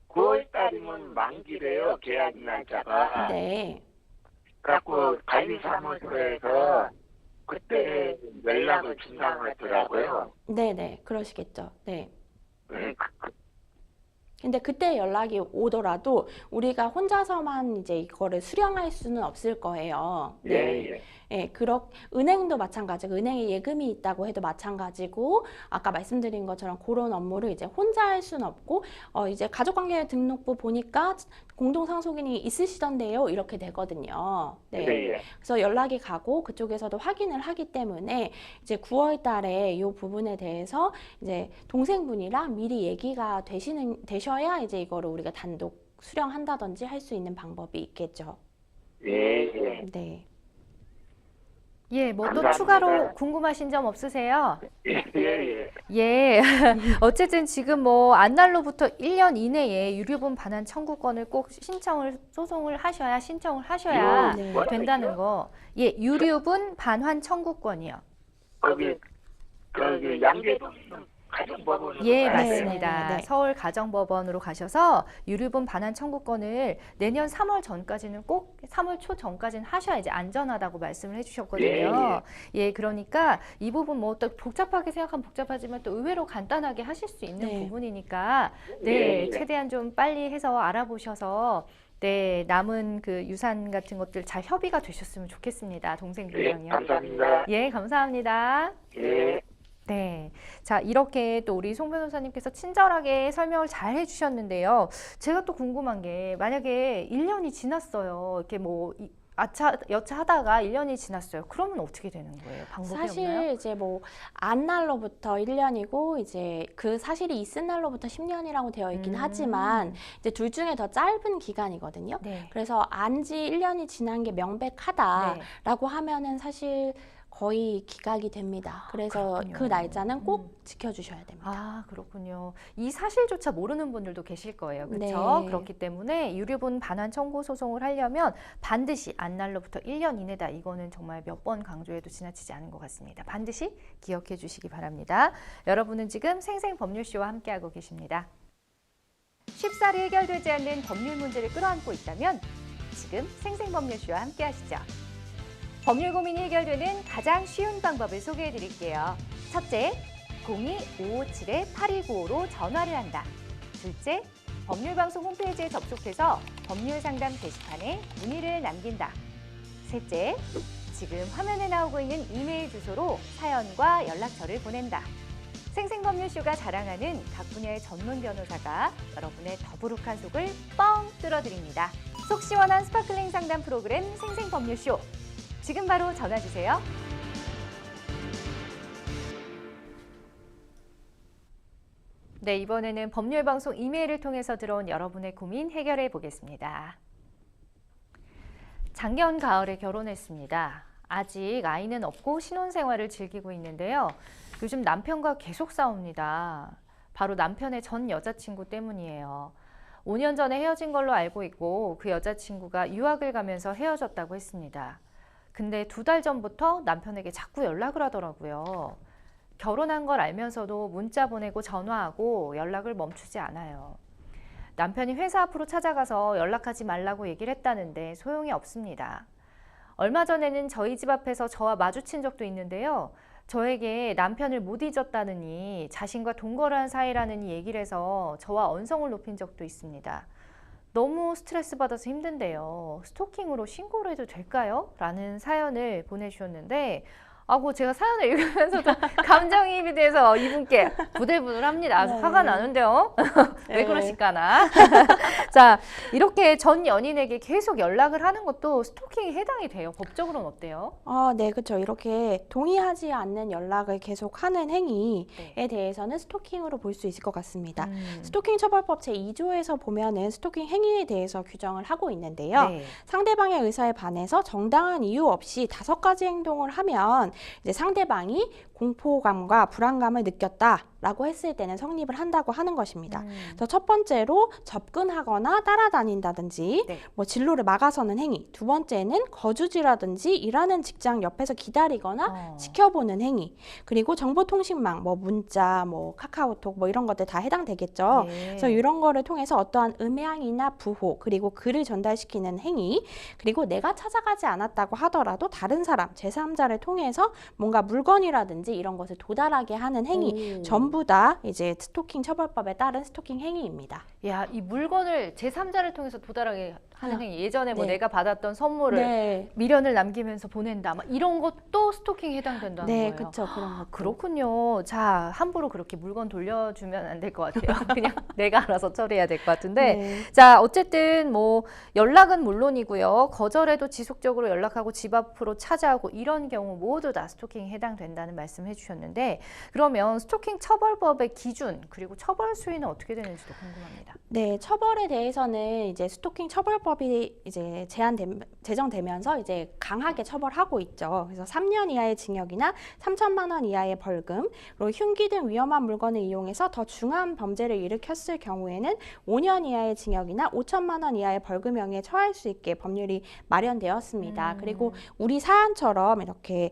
9월 달이면 만기래요, 계약 날짜가. 네. 갖고 관리사무소에서 그때 연락을 준다고 했더라고요. 네네. 그러시겠죠. 네. 네, 근데 그때 연락이 오더라도 우리가 혼자서만 이제 이거를 수령할 수는 없을 거예요. 네. 예, 은행도 마찬가지고, 은행에 예금이 있다고 해도 마찬가지고, 아까 말씀드린 것처럼 그런 업무를 이제 혼자 할 수는 없고, 이제 가족관계 등록부 보니까 공동상속인이 있으시던데요, 이렇게 되거든요. 네. 그래서 연락이 가고 그쪽에서도 확인을 하기 때문에 이제 9월 달에 이 부분에 대해서 이제 동생분이랑 미리 얘기가 되셔야 이제 이거를 우리가 단독 수령한다든지 할 수 있는 방법이 있겠죠. 예. 네. 예, 뭐 또 감사합니다. 추가로 궁금하신 점 없으세요? 예. 예. 어쨌든 지금 뭐 안날로부터 1년 이내에 유류분 반환 청구권을 꼭 신청을 하셔야 네. 된다는 거. 예, 유류분 반환 청구권이요. 거기 양재동 가정법원으로 예, 가야 돼요. 맞습니다. 네. 서울 가정법원으로 가셔서 유류분 반환 청구권을 내년 3월 전까지는 꼭 3월 초 전까지는 하셔야 이제 안전하다고 말씀을 해주셨거든요. 예, 그러니까 이 부분 뭐 또 복잡하게 생각하면 복잡하지만 또 의외로 간단하게 하실 수 있는 네. 부분이니까 네, 최대한 좀 빨리 해서 알아보셔서 네, 남은 그 유산 같은 것들 잘 협의가 되셨으면 좋겠습니다. 동생분이랑요. 감사합니다. 예, 감사합니다. 예. 네. 자, 이렇게 또 우리 송 변호사님께서 친절하게 설명을 잘 해주셨는데요. 제가 또 궁금한 게, 만약에 1년이 지났어요. 이렇게 뭐, 여차하다가 1년이 지났어요. 그러면 어떻게 되는 거예요? 방법이 사실 없나요? 이제 뭐 안 날로부터 1년이고 이제 그 사실이 있은 날로부터 10년이라고 되어 있긴 하지만 이제 둘 중에 더 짧은 기간이거든요. 네. 그래서 안지 1년이 지난 게 명백하다라고 하면은 사실 거의 기각이 됩니다. 그래서 그렇군요. 그 날짜는 꼭 지켜주셔야 됩니다. 아, 그렇군요. 이 사실조차 모르는 분들도 계실 거예요. 그렇죠? 네. 그렇기 때문에 유류분 반환 청구 소송을 하려면 반드시 안날로부터 1년 이내다. 이거는 정말 몇 번 강조해도 지나치지 않은 것 같습니다. 반드시 기억해 주시기 바랍니다. 여러분은 지금 생생법률쇼와 함께하고 계십니다. 쉽사리 해결되지 않는 법률 문제를 끌어안고 있다면 지금 생생법률쇼와 함께하시죠. 법률 고민이 해결되는 가장 쉬운 방법을 소개해 드릴게요. 첫째, 02-557-8295로 전화를 한다. 둘째, 법률방송 홈페이지에 접속해서 법률상담 게시판에 문의를 남긴다. 셋째, 지금 화면에 나오고 있는 이메일 주소로 사연과 연락처를 보낸다. 생생법률쇼가 자랑하는 각 분야의 전문 변호사가 여러분의 더부룩한 속을 뻥 뚫어드립니다. 속 시원한 스파클링 상담 프로그램 생생법률쇼. 지금 바로 전화 주세요. 네, 이번에는 법률방송 이메일을 통해서 들어온 여러분의 고민 해결해 보겠습니다. 작년 가을에 결혼했습니다. 아직 아이는 없고 신혼생활을 즐기고 있는데요. 요즘 남편과 계속 싸웁니다. 바로 남편의 전 여자친구 때문이에요. 5년 전에 헤어진 걸로 알고 있고 그 여자친구가 유학을 가면서 헤어졌다고 했습니다. 근데 2달 전부터 남편에게 자꾸 연락을 하더라고요. 결혼한 걸 알면서도 문자 보내고 전화하고 연락을 멈추지 않아요. 남편이 회사 앞으로 찾아가서 연락하지 말라고 얘기를 했다는데 소용이 없습니다. 얼마 전에는 저희 집 앞에서 저와 마주친 적도 있는데요. 저에게 남편을 못 잊었다느니 자신과 동거를 한 사이라느니 얘기를 해서 저와 언성을 높인 적도 있습니다. 너무 스트레스 받아서 힘든데요. 스토킹으로 신고를 해도 될까요? 라는 사연을 보내주셨는데 제가 사연을 읽으면서도 감정이입이 돼서 이분께 부들부들합니다. 아주 네. 화가 나는데요. 왜 네. 그러실까나. 자, 이렇게 전 연인에게 계속 연락을 하는 것도 스토킹에 해당이 돼요. 법적으로는 어때요? 네, 그렇죠. 이렇게 동의하지 않는 연락을 계속 하는 행위에 대해서는 스토킹으로 볼 수 있을 것 같습니다. 스토킹 처벌법 제2조에서 보면은 스토킹 행위에 대해서 규정을 하고 있는데요. 네. 상대방의 의사에 반해서 정당한 이유 없이 5가지 행동을 하면 이제 상대방이 공포감과 불안감을 느꼈다라고 했을 때는 성립을 한다고 하는 것입니다. 그래서 첫 번째로 접근하거나 따라다닌다든지 네. 뭐 진로를 막아서는 행위. 두 번째는 거주지라든지 일하는 직장 옆에서 기다리거나 지켜보는 행위. 그리고 정보통신망, 뭐 문자, 뭐 카카오톡 뭐 이런 것들 다 해당되겠죠. 네. 그래서 이런 거를 통해서 어떠한 음향이나 부호 그리고 글을 전달시키는 행위 그리고 내가 찾아가지 않았다고 하더라도 다른 사람, 제3자를 통해서 뭔가 물건이라든지 이런 것을 도달하게 하는 행위 전부 다 이제 스토킹 처벌법에 따른 스토킹 행위입니다. 야, 이 물건을 제3자를 통해서 도달하게 하는 행위. 예전에 뭐 네. 내가 받았던 선물을 네, 미련을 남기면서 보낸다. 막 이런 것도 스토킹에 해당된다는 네, 거예요. 그렇죠. 그런 것. 그렇군요. 자, 함부로 그렇게 물건 돌려주면 안 될 것 같아요. 그냥 내가 알아서 처리해야 될 것 같은데. 네. 자, 어쨌든 뭐 연락은 물론이고요. 거절해도 지속적으로 연락하고 집 앞으로 찾아오고 이런 경우 모두 다 스토킹에 해당된다는 말씀 해주셨는데 그러면 스토킹 처벌법의 기준 그리고 처벌 수위는 어떻게 되는지도 궁금합니다. 네, 처벌에 대해서는 이제 스토킹 처벌법이 이제 제정되면서 이제 강하게 처벌하고 있죠. 그래서 3년 이하의 징역이나 3천만 원 이하의 벌금, 그리고 흉기 등 위험한 물건을 이용해서 더 중한 범죄를 일으켰을 경우에는 5년 이하의 징역이나 5천만 원 이하의 벌금형에 처할 수 있게 법률이 마련되었습니다. 그리고 우리 사안처럼 이렇게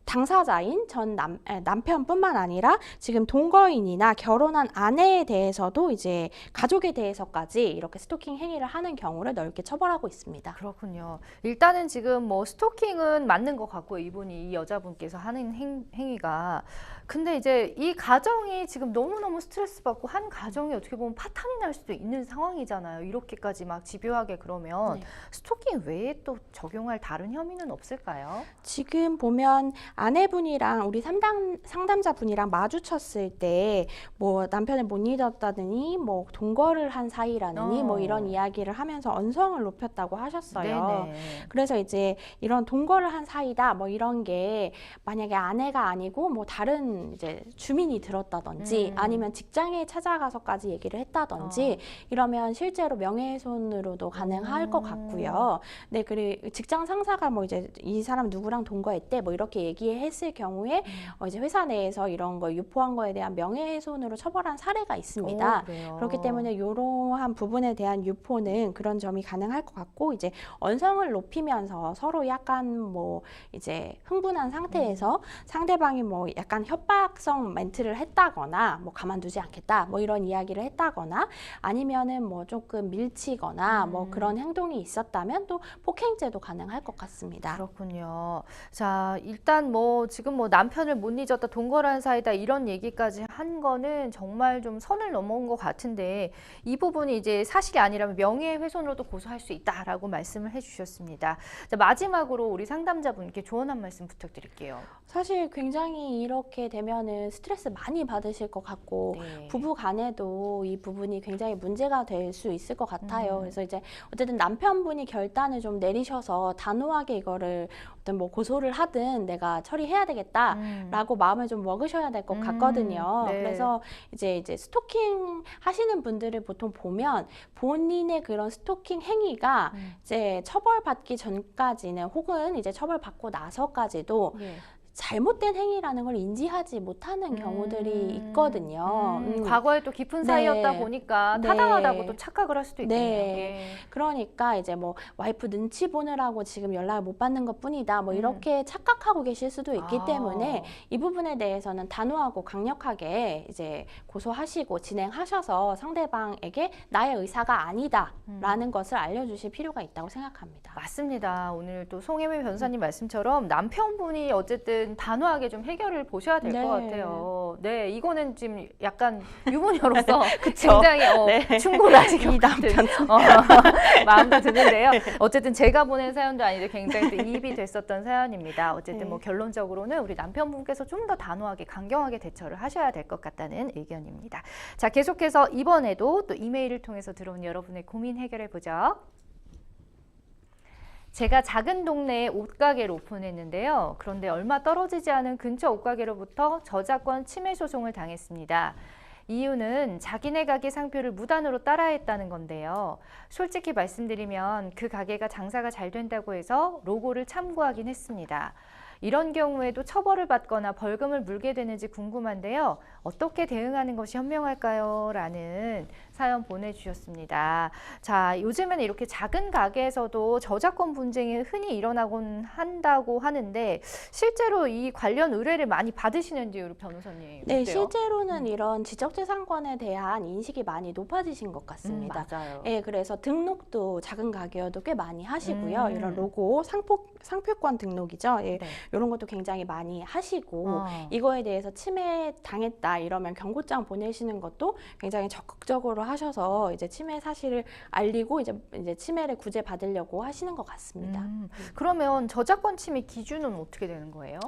당사자인 전 남편뿐만 아니라 지금 동거인이나 결혼한 아내에 대해서도 이제 가족에 대해서까지 이렇게 스토킹 행위를 하는 경우를 넓게 처벌하고 있습니다. 그렇군요. 일단은 지금 뭐 스토킹은 맞는 것 같고 이분이 이 여자분께서 하는 행위가 근데 이제 이 가정이 지금 너무너무 스트레스 받고 한 가정이 어떻게 보면 파탄이 날 수도 있는 상황이잖아요. 이렇게까지 막 집요하게 그러면 네. 스토킹 외에 또 적용할 다른 혐의는 없을까요? 지금 보면 아내분이랑 우리 상담자분이랑 마주쳤을 때 뭐 남편을 못 잊었다느니 뭐 동거를 한 사이라느니 뭐 이런 이야기를 하면서 언성을 높였다고 하셨어요. 네네. 그래서 이제 이런 동거를 한 사이다 뭐 이런 게 만약에 아내가 아니고 뭐 다른 이제 주민이 들었다든지 아니면 직장에 찾아가서까지 얘기를 했다든지 이러면 실제로 명예훼손으로도 가능할 것 같고요. 네, 그리고 직장 상사가 뭐 이제 이 사람 누구랑 동거했대 뭐 이렇게 얘기했을 경우에 이제 회사 내에서 이런 걸 유포한 거에 대한 명예훼손으로 처벌한 사례가 있습니다. 그래요. 그렇기 때문에 이러한 부분에 대한 유포는 그런 점이 가능할 것 같고 이제 언성을 높이면서 서로 약간 뭐 이제 흥분한 상태에서 상대방이 뭐 약간 협박성 멘트를 했다거나 뭐 가만두지 않겠다 뭐 이런 이야기를 했다거나 아니면은 뭐 조금 밀치거나 뭐 그런 행동이 있었다면 또 폭행죄도 가능할 것 같습니다. 그렇군요. 자, 일단 지금 남편을 못 잊었다, 동거란 사이다 이런 얘기까지 한 거는 정말 좀 선을 넘어온 것 같은데 이 부분이 이제 사실이 아니라면 명예훼손으로도 고소할 수 있다라고 말씀을 해주셨습니다. 자, 마지막으로 우리 상담자분께 조언 한 말씀 부탁드릴게요. 사실 굉장히 이렇게 되면은 스트레스 많이 받으실 것 같고 네. 부부 간에도 이 부분이 굉장히 문제가 될 수 있을 것 같아요. 그래서 이제 어쨌든 남편분이 결단을 좀 내리셔서 단호하게 이거를 어떤 고소를 하든 내가 처리해야 되겠다라고 마음을 좀 먹으셔야 될 것 같거든요. 네. 그래서 이제 스토킹 하시는 분들을 보통 보면 본인의 그런 스토킹 행위가 이제 처벌받기 전까지는 혹은 이제 처벌받고 나서까지도 예. 잘못된 행위라는 걸 인지하지 못하는 경우들이 있거든요. 과거에 또 깊은 네. 사이였다 보니까 네. 타당하다고 또 착각을 할 수도 있겠네요. 네. 예. 그러니까 이제 와이프 눈치 보느라고 지금 연락을 못 받는 것뿐이다. 이렇게 착각하고 계실 수도 있기 때문에 이 부분에 대해서는 단호하고 강력하게 이제 고소하시고 진행하셔서 상대방에게 나의 의사가 아니다라는 것을 알려주실 필요가 있다고 생각합니다. 맞습니다. 오늘 또 송혜미 변호사님 말씀처럼 남편분이 어쨌든 단호하게 좀 해결을 보셔야 될 것 네. 같아요. 네, 이거는 지금 약간 유부녀로서 그쵸. 굉장히 네. 충고라지 이 남편. 마음도 드는데요. 어쨌든 제가 보낸 사연도 아닌데 굉장히 또 이입이 됐었던 사연입니다. 어쨌든 네. 결론적으로는 우리 남편분께서 좀 더 단호하게 강경하게 대처를 하셔야 될 것 같다는 의견입니다. 자, 계속해서 이번에도 또 이메일을 통해서 들어온 여러분의 고민 해결해 보죠. 제가 작은 동네에 옷가게를 오픈했는데요. 그런데 얼마 떨어지지 않은 근처 옷가게로부터 저작권 침해 소송을 당했습니다. 이유는 자기네 가게 상표를 무단으로 따라했다는 건데요. 솔직히 말씀드리면 그 가게가 장사가 잘 된다고 해서 로고를 참고하긴 했습니다. 이런 경우에도 처벌을 받거나 벌금을 물게 되는지 궁금한데요. 어떻게 대응하는 것이 현명할까요? 라는 사연 보내주셨습니다. 자, 요즘에는 이렇게 작은 가게에서도 저작권 분쟁이 흔히 일어나곤 한다고 하는데 실제로 이 관련 의뢰를 많이 받으시는지요, 우리 변호사님? 네, 어때요? 실제로는 이런 지적재산권에 대한 인식이 많이 높아지신 것 같습니다. 맞아요. 네, 그래서 등록도 작은 가게여도 꽤 많이 하시고요. 이런 로고, 상표권 등록이죠. 예, 네. 이런 것도 굉장히 많이 하시고 어. 이거에 대해서 침해 당했다 이러면 경고장 보내시는 것도 굉장히 적극적으로 하셔서 이제 침해 사실을 알리고 이제 침해를 구제받으려고 하시는 것 같습니다. 그러면 저작권 침해 기준은 어떻게 되는 거예요?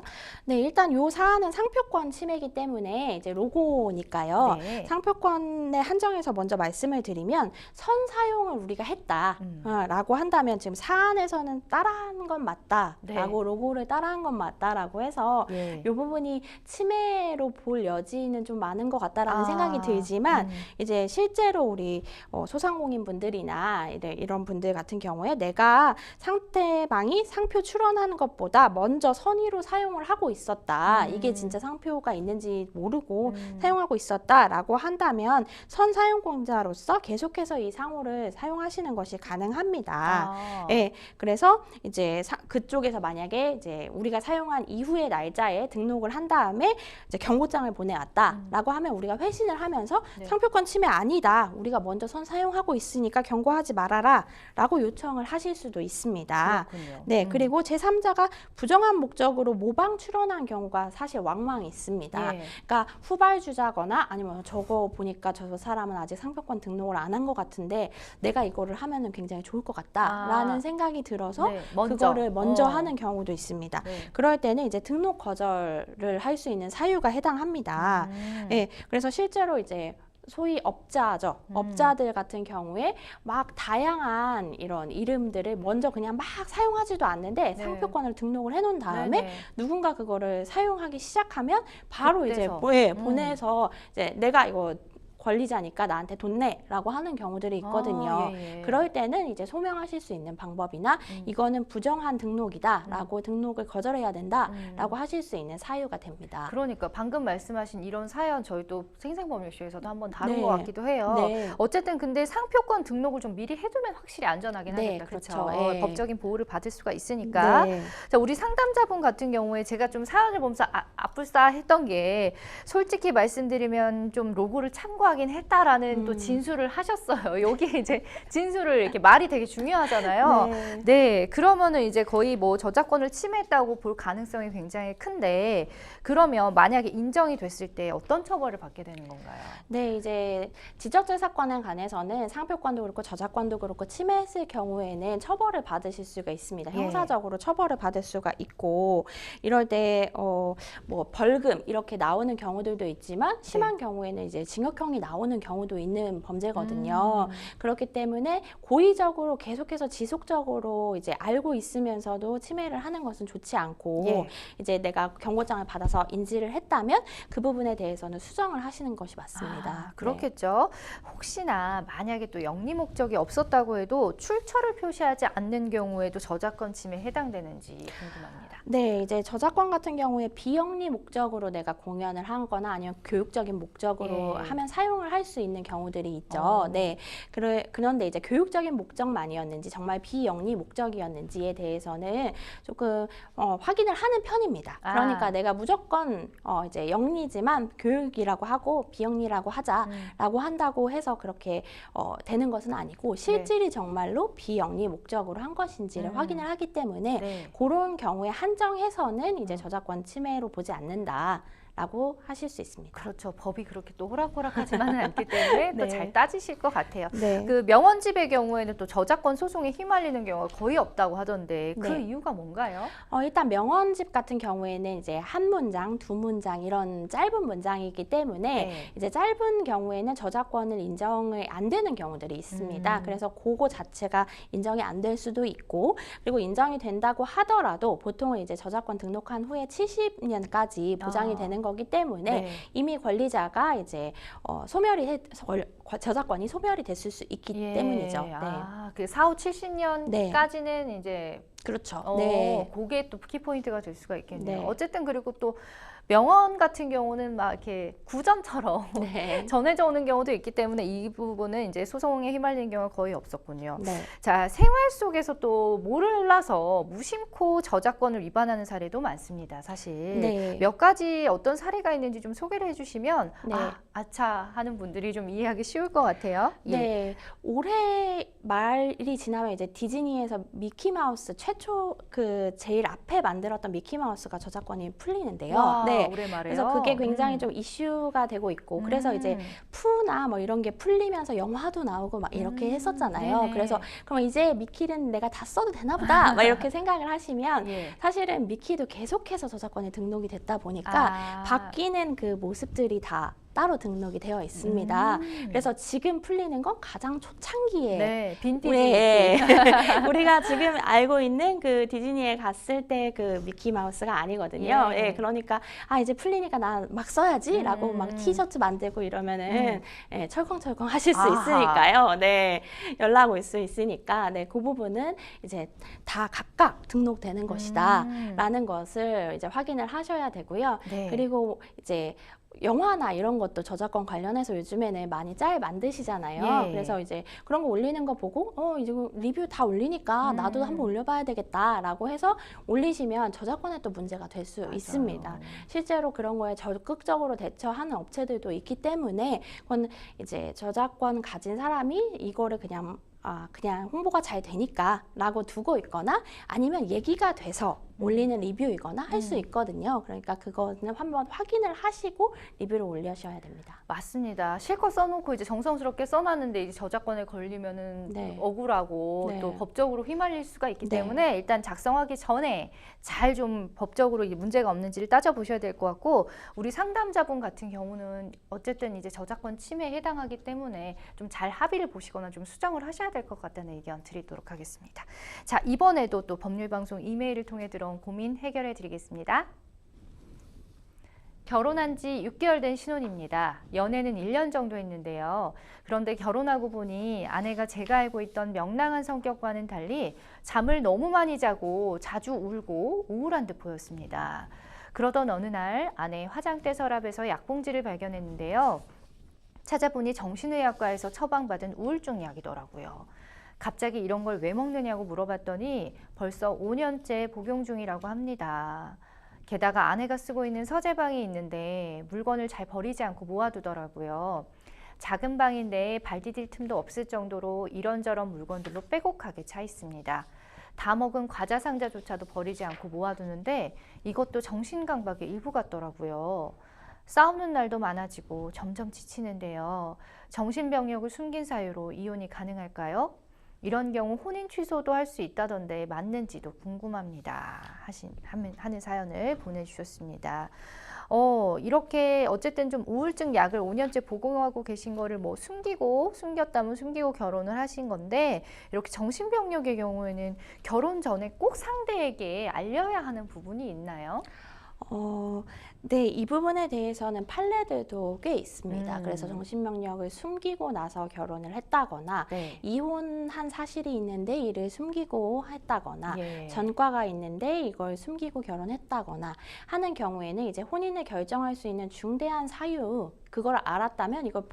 네, 일단 요 사안은 상표권 침해이기 때문에 이제 로고니까요. 네. 상표권에 한정해서 먼저 말씀을 드리면 선 사용을 우리가 했다라고 한다면 지금 사안에서는 따라한 건 맞다라고 네. 로고를 따라한 건 맞다라고 해서 예. 이 부분이 침해로 볼 여지는 좀 많은 것 같다라는 생각이 들지만 이제 실제로 우리 소상공인 분들이나 이런 분들 같은 경우에 내가 상대방이 상표 출원하는 것보다 먼저 선의로 사용을 하고 있었다. 이게 진짜 상표가 있는지 모르고 사용하고 있었다라고 한다면 선 사용공자로서 계속해서 이 상호를 사용하시는 것이 가능합니다. 예, 그래서 이제 그쪽에서 만약에 이제 우리가 사용한 이후의 날짜에 등록을 한 다음에 이제 경고장을 보내왔다라고 하면 우리가 회신을 하면서 네. 상표권 침해 아니다. 우리가 먼저 선 사용하고 있으니까 경고하지 말아라라고 요청을 하실 수도 있습니다. 그렇군요. 네, 그리고 제3자가 부정한 목적으로 모방 출원한 경우가 사실 왕왕 있습니다. 예. 그러니까 후발주자거나 아니면 저거 보니까 저 사람은 아직 상표권 등록을 안 한 것 같은데 내가 이거를 하면은 굉장히 좋을 것 같다라는 생각이 들어서 네, 그거를 먼저 하는 경우도 있습니다. 네. 그럴 때는 이제 등록 거절을 할 수 있는 사유가 해당합니다. 예, 그래서 실제로 이제 소위 업자죠. 업자들 같은 경우에 막 다양한 이런 이름들을 먼저 그냥 막 사용하지도 않는데 상표권을 등록을 해놓은 다음에 네네. 누군가 그거를 사용하기 시작하면 바로 이제 그때서. 보내서 이제 내가 이거 권리자니까 나한테 돈 내라고 하는 경우들이 있거든요. 예. 그럴 때는 이제 소명하실 수 있는 방법이나 이거는 부정한 등록이다라고 등록을 거절해야 된다라고 하실 수 있는 사유가 됩니다. 그러니까 방금 말씀하신 이런 사연 저희도 생생법률쇼에서도 한번 다룬 네. 것 같기도 해요. 네. 어쨌든 근데 상표권 등록을 좀 미리 해두면 확실히 안전하긴 네, 하겠다. 그렇죠. 그렇죠. 예. 법적인 보호를 받을 수가 있으니까. 네. 자, 우리 상담자분 같은 경우에 제가 좀 사연을 보면서 아뿔싸 했던 게 솔직히 말씀드리면 좀 로고를 참고하긴 인정하긴 했다라는 또 진술을 하셨어요. 여기 이제 진술을 이렇게 말이 되게 중요하잖아요. 네. 네, 그러면은 이제 거의 뭐 저작권을 침해했다고 볼 가능성이 굉장히 큰데, 그러면 만약에 인정이 됐을 때 어떤 처벌을 받게 되는 건가요? 네, 이제 지적재산권에 관해서는 상표권도 그렇고 저작권도 그렇고 침해했을 경우에는 처벌을 받으실 수가 있습니다. 예. 형사적으로 처벌을 받을 수가 있고, 이럴 때 뭐 벌금 이렇게 나오는 경우들도 있지만 심한 경우에는 이제 징역형이 나오는 경우도 있는 범죄거든요. 그렇기 때문에 고의적으로 계속해서 지속적으로 이제 알고 있으면서도 침해를 하는 것은 좋지 않고, 예. 이제 내가 경고장을 받아서 인지를 했다면 그 부분에 대해서는 수정을 하시는 것이 맞습니다. 아, 그렇겠죠. 혹시나 만약에 또 영리 목적이 없었다고 해도 출처를 표시하지 않는 경우에도 저작권 침해에 해당되는지 궁금합니다. 네, 이제 저작권 같은 경우에 비영리 목적으로 내가 공연을 하거나 아니면 교육적인 목적으로 예. 하면 사용을 할 수 있는 경우들이 있죠. 네, 그런데 이제 교육적인 목적만이었는지 정말 비영리 목적이었는지에 대해서는 조금 확인을 하는 편입니다. 그러니까 내가 무조건 이제 영리지만 교육이라고 하고 비영리라고 하자라고 한다고 해서 그렇게 되는 것은 아니고 실질이 정말로 비영리 목적으로 한 것인지를 확인을 하기 때문에 네. 그런 경우에 한정해서는 이제 저작권 침해로 보지 않는다라고 하실 수 있습니다. 그렇죠. 법이 그렇게 또 호락호락하지만은 않기 때문에 또 네. 잘 따지실 것 같아요. 네. 그 명언집의 경우에는 또 저작권 소송에 휘말리는 경우가 거의 없다고 하던데 그 네. 이유가 뭔가요? 일단 명언집 같은 경우에는 이제 한 문장, 두 문장 이런 짧은 문장이기 때문에 네. 이제 짧은 경우에는 저작권을 인정이 안 되는 경우들이 있습니다. 그래서 그거 자체가 인정이 안 될 수도 있고, 그리고 인정이 된다고 하더라도 보통은 이제 저작권 등록한 후에 70년까지 보장이 되는 거기 때문에 네. 이미 권리자가 이제 저작권이 소멸이 됐을 수 있기 예. 때문이죠. 네. 아, 그 4, 5, 70년까지는 이제 그렇죠. 네. 그게 또 키포인트가 될 수가 있겠네요. 네. 어쨌든 그리고 또 명언 같은 경우는 막 이렇게 구전처럼 네. 전해져 오는 경우도 있기 때문에 이 부분은 이제 소송에 휘말리는 경우가 거의 없었군요. 네. 자, 생활 속에서 또 몰라서 무심코 저작권을 위반하는 사례도 많습니다, 사실. 네. 몇 가지 어떤 사례가 있는지 좀 소개를 해주시면 네. 아차 하는 분들이 좀 이해하기 쉬울 것 같아요. 예. 네, 올해 말이 지나면 이제 디즈니에서 미키마우스 최초 그 제일 앞에 만들었던 미키마우스가 저작권이 풀리는데요. 와, 네. 올해 말에요. 그래서 그게 굉장히 좀 이슈가 되고 있고, 그래서 이제 푸나 뭐 이런 게 풀리면서 영화도 나오고 막 이렇게 했었잖아요. 네네. 그래서 그럼 이제 미키는 내가 다 써도 되나 보다 막 이렇게 생각을 하시면 예. 사실은 미키도 계속해서 저작권이 등록이 됐다 보니까 바뀌는 그 모습들이 다 따로 등록이 되어 있습니다. 그래서 지금 풀리는 건 가장 초창기에 네, 빈티지 네. 우리가 지금 알고 있는 그 디즈니에 갔을 때 그 미키 마우스가 아니거든요. 예. 예, 그러니까 이제 풀리니까 나 막 써야지라고 막 티셔츠 만들고 이러면은 예, 철컹철컹 하실 수 아하. 있으니까요. 네, 연락 올 수 있으니까 그 부분은 이제 다 각각 등록되는 것이다라는 것을 이제 확인을 하셔야 되고요. 네. 그리고 이제 영화나 이런 것도 저작권 관련해서 요즘에는 많이 짤 만드시잖아요. 예. 그래서 이제 그런 거 올리는 거 보고 이제 리뷰 다 올리니까 나도 한번 올려봐야 되겠다라고 해서 올리시면 저작권에 또 문제가 될 수 있습니다. 실제로 그런 거에 적극적으로 대처하는 업체들도 있기 때문에 그건 이제 저작권 가진 사람이 이거를 그냥 홍보가 잘 되니까 라고 두고 있거나 아니면 얘기가 돼서 올리는 리뷰이거나 할 수 있거든요. 그러니까 그거는 한번 확인을 하시고 리뷰를 올려셔야 됩니다. 맞습니다. 실컷 써놓고 이제 정성스럽게 써놨는데 이제 저작권에 걸리면은 네. 억울하고 네. 또 법적으로 휘말릴 수가 있기 네. 때문에 일단 작성하기 전에 잘 좀 법적으로 이제 문제가 없는지를 따져보셔야 될 것 같고, 우리 상담자분 같은 경우는 어쨌든 이제 저작권 침해에 해당하기 때문에 좀 잘 합의를 보시거나 좀 수정을 하셔야 될 것 같다는 의견 드리도록 하겠습니다. 자, 이번에도 또 법률방송 이메일을 통해 들어온 고민 해결해 드리겠습니다. 결혼한 지 6개월 된 신혼입니다. 연애는 1년 정도 했는데요. 그런데 결혼하고 보니 아내가 제가 알고 있던 명랑한 성격과는 달리 잠을 너무 많이 자고 자주 울고 우울한 듯 보였습니다. 그러던 어느 날 아내 화장대 서랍에서 약봉지를 발견했는데요. 찾아보니 정신의학과에서 처방받은 우울증 약이더라고요. 갑자기 이런 걸 왜 먹느냐고 물어봤더니 벌써 5년째 복용 중이라고 합니다. 게다가 아내가 쓰고 있는 서재방이 있는데 물건을 잘 버리지 않고 모아두더라고요. 작은 방인데 발 디딜 틈도 없을 정도로 이런저런 물건들로 빼곡하게 차 있습니다. 다 먹은 과자 상자조차도 버리지 않고 모아두는데 이것도 정신강박의 일부 같더라고요. 싸우는 날도 많아지고 점점 지치는데요. 정신병력을 숨긴 사유로 이혼이 가능할까요? 이런 경우 혼인 취소도 할 수 있다던데 맞는지도 궁금합니다. 하는 사연을 보내주셨습니다. 이렇게 어쨌든 좀 우울증 약을 5년째 복용하고 계신 거를 뭐 숨겼다면 숨기고 결혼을 하신 건데, 이렇게 정신병력의 경우에는 결혼 전에 꼭 상대에게 알려야 하는 부분이 있나요? 네, 이 부분에 대해서는 판례들도 꽤 있습니다. 그래서 정신병력을 숨기고 나서 결혼을 했다거나 네. 이혼한 사실이 있는데 이를 숨기고 했다거나 예. 전과가 있는데 이걸 숨기고 결혼했다거나 하는 경우에는 이제 혼인을 결정할 수 있는 중대한 사유, 그걸 알았다면 이걸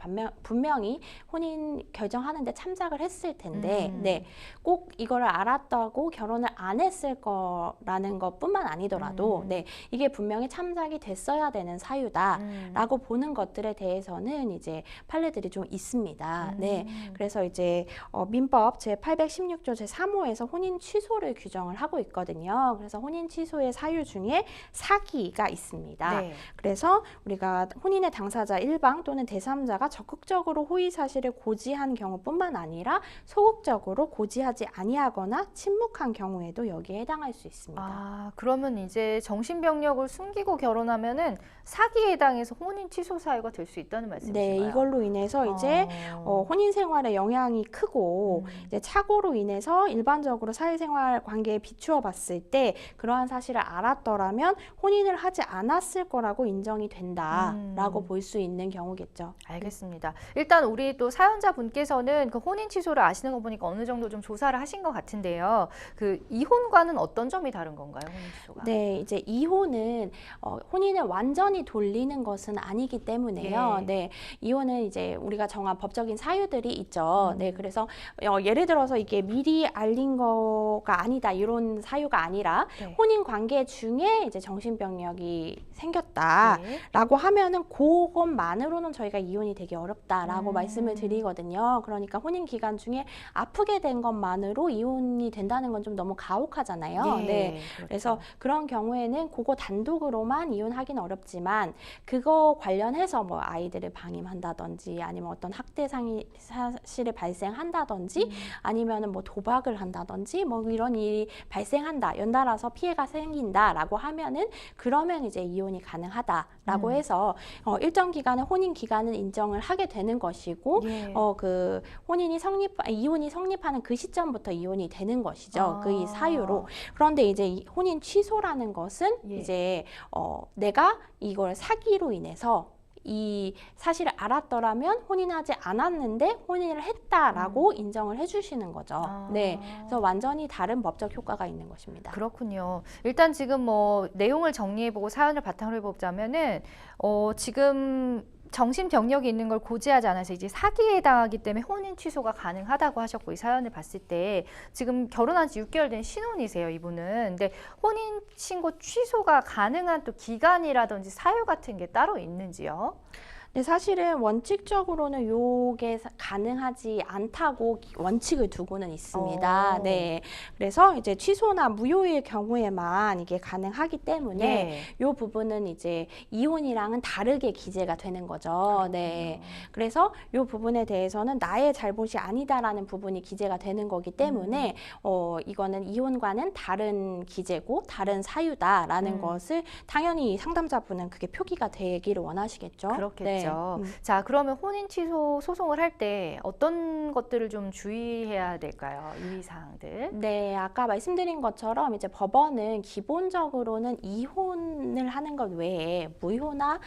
분명히 혼인 결정하는데 참작을 했을 텐데 네, 꼭 이거를 알았다고 결혼을 안 했을 거라는 것뿐만 아니더라도 네, 이게 분명히 참작이 됐어야 되는 사유다라고 보는 것들에 대해서는 이제 판례들이 좀 있습니다. 네, 그래서 이제 민법 제816조 제3호에서 혼인 취소를 규정을 하고 있거든요. 그래서 혼인 취소의 사유 중에 사기가 있습니다. 네. 그래서 우리가 혼인의 당사자 일방 또는 제3자가 적극적으로 호의 사실을 고지한 경우뿐만 아니라 소극적으로 고지하지 아니하거나 침묵한 경우에도 여기에 해당할 수 있습니다. 아, 그러면 이제 정신병력을 숨기고 결혼하면은 사기에 해당해서 혼인 취소 사유가 될 수 있다는 말씀이신가요? 네, 이걸로 인해서 이제 혼인 생활에 영향이 크고 이제 착오로 인해서 일반적으로 사회생활 관계에 비추어 봤을 때 그러한 사실을 알았더라면 혼인을 하지 않았을 거라고 인정이 된다라고 볼 수 있는 경우겠죠. 알겠습니다. 일단 우리 또 사연자분께서는 그 혼인 취소를 아시는 거 보니까 어느 정도 좀 조사를 하신 것 같은데요. 그 이혼과는 어떤 점이 다른 건가요, 혼인 취소가? 네, 이제 이혼은 혼인을 완전히 돌리는 것은 아니기 때문에요. 예. 네, 이혼은 이제 우리가 정한 법적인 사유들이 있죠. 네, 그래서 예를 들어서 이게 미리 알린 거가 아니다 이런 사유가 아니라 네. 혼인 관계 중에 이제 정신병력이 생겼다라고 네. 하면은 그것만으로는 저희가 이혼이 되기 어렵다라고 말씀을 드리거든요. 그러니까 혼인 기간 중에 아프게 된 것만으로 이혼이 된다는 건 좀 너무 가혹하잖아요. 예, 네. 그렇죠. 그래서 그런 경우에는 그거 단독으로만 이혼하기는 어렵지만 그거 관련해서 뭐 아이들을 방임한다든지 아니면 어떤 학대 사실이 발생한다든지 아니면은 뭐 도박을 한다든지 뭐 이런 일이 발생한다, 연달아서 피해가 생긴다라고 하면은 그러면 이제 이혼이 가능하다라고 해서 일정 기간의 혼인 기간은 인정을 하게 되는 것이고 예. 그 이혼이 성립하는 그 시점부터 이혼이 되는 것이죠. 그 이 사유로. 그런데 이제 이 혼인 취소라는 것은 예. 이제 내가 이걸 사기로 인해서 이 사실을 알았더라면 혼인하지 않았는데 혼인을 했다라고 인정을 해주시는 거죠. 네, 그래서 완전히 다른 법적 효과가 있는 것입니다. 그렇군요. 일단 지금 뭐 내용을 정리해보고 사연을 바탕으로 해보자면은 지금 정신병력이 있는 걸 고지하지 않아서 이제 사기에 해당하기 때문에 혼인 취소가 가능하다고 하셨고, 이 사연을 봤을 때 지금 결혼한 지 6개월 된 신혼이세요, 이분은. 근데 혼인 신고 취소가 가능한 또 기간이라든지 사유 같은 게 따로 있는지요? 네, 사실은 원칙적으로는 요게 가능하지 않다고 원칙을 두고는 있습니다. 네, 그래서 이제 취소나 무효일 경우에만 이게 가능하기 때문에 네. 요 부분은 이제 이혼이랑은 다르게 기재가 되는 거죠. 네, 그래서 요 부분에 대해서는 나의 잘못이 아니다라는 부분이 기재가 되는 거기 때문에 이거는 이혼과는 다른 기재고 다른 사유다라는 것을 당연히 상담자분은 그게 표기가 되기를 원하시겠죠. 그렇겠죠. 네. 자, 그러면 혼인 취소 소송을 할 때 어떤 것들을 좀 주의해야 될까요? 유의사항들. 네, 아까 말씀드린 것처럼 이제 법원은 기본적으로는 이혼을 하는 것 외에 무효나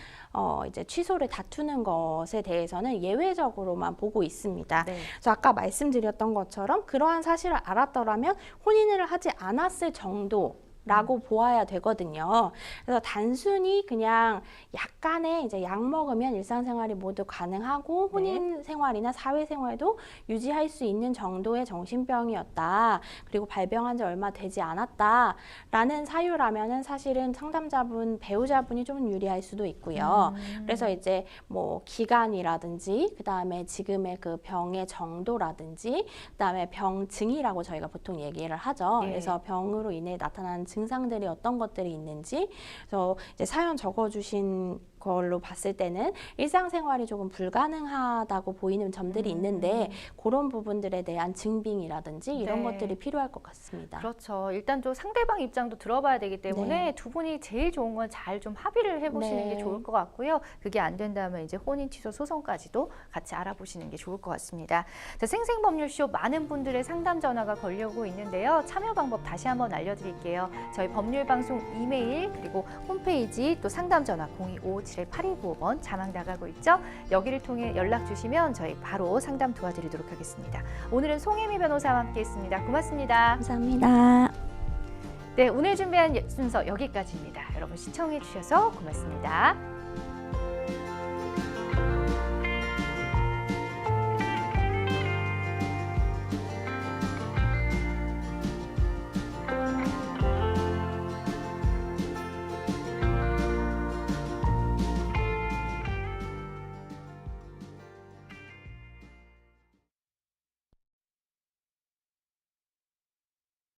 이제 취소를 다투는 것에 대해서는 예외적으로만 보고 있습니다. 네. 그래서 아까 말씀드렸던 것처럼 그러한 사실을 알았더라면 혼인을 하지 않았을 정도 라고 보아야 되거든요. 그래서 단순히 그냥 약간의 이제 약 먹으면 일상생활이 모두 가능하고 혼인 생활이나 사회생활도 유지할 수 있는 정도의 정신병이었다. 그리고 발병한 지 얼마 되지 않았다라는 사유라면은 사실은 상담자분, 배우자분이 좀 유리할 수도 있고요. 그래서 이제 뭐 기간이라든지 그다음에 지금의 그 병의 정도라든지 그다음에 병증이라고 저희가 보통 얘기를 하죠. 네. 그래서 병으로 인해 나타나는 증상들이 어떤 것들이 있는지, 그래서 이제 사연 적어주신 걸로 봤을 때는 일상생활이 조금 불가능하다고 보이는 점들이 있는데 그런 부분들에 대한 증빙이라든지 이런 네. 것들이 필요할 것 같습니다. 그렇죠. 일단 또 상대방 입장도 들어봐야 되기 때문에 네. 두 분이 제일 좋은 건 잘 좀 합의를 해보시는 네. 게 좋을 것 같고요. 그게 안 된다면 이제 혼인 취소 소송까지도 같이 알아보시는 게 좋을 것 같습니다. 자, 생생법률쇼 많은 분들의 상담 전화가 걸려오고 있는데요. 참여 방법 다시 한번 알려드릴게요. 저희 법률방송 이메일 그리고 홈페이지 또 상담 전화 0257-8295번 자막 나가고 있죠. 여기를 통해 연락 주시면 저희 바로 상담 도와드리도록 하겠습니다. 오늘은 송혜미 변호사와 함께했습니다. 고맙습니다. 감사합니다. 네, 오늘 준비한 순서 여기까지입니다. 여러분 시청해 주셔서 고맙습니다.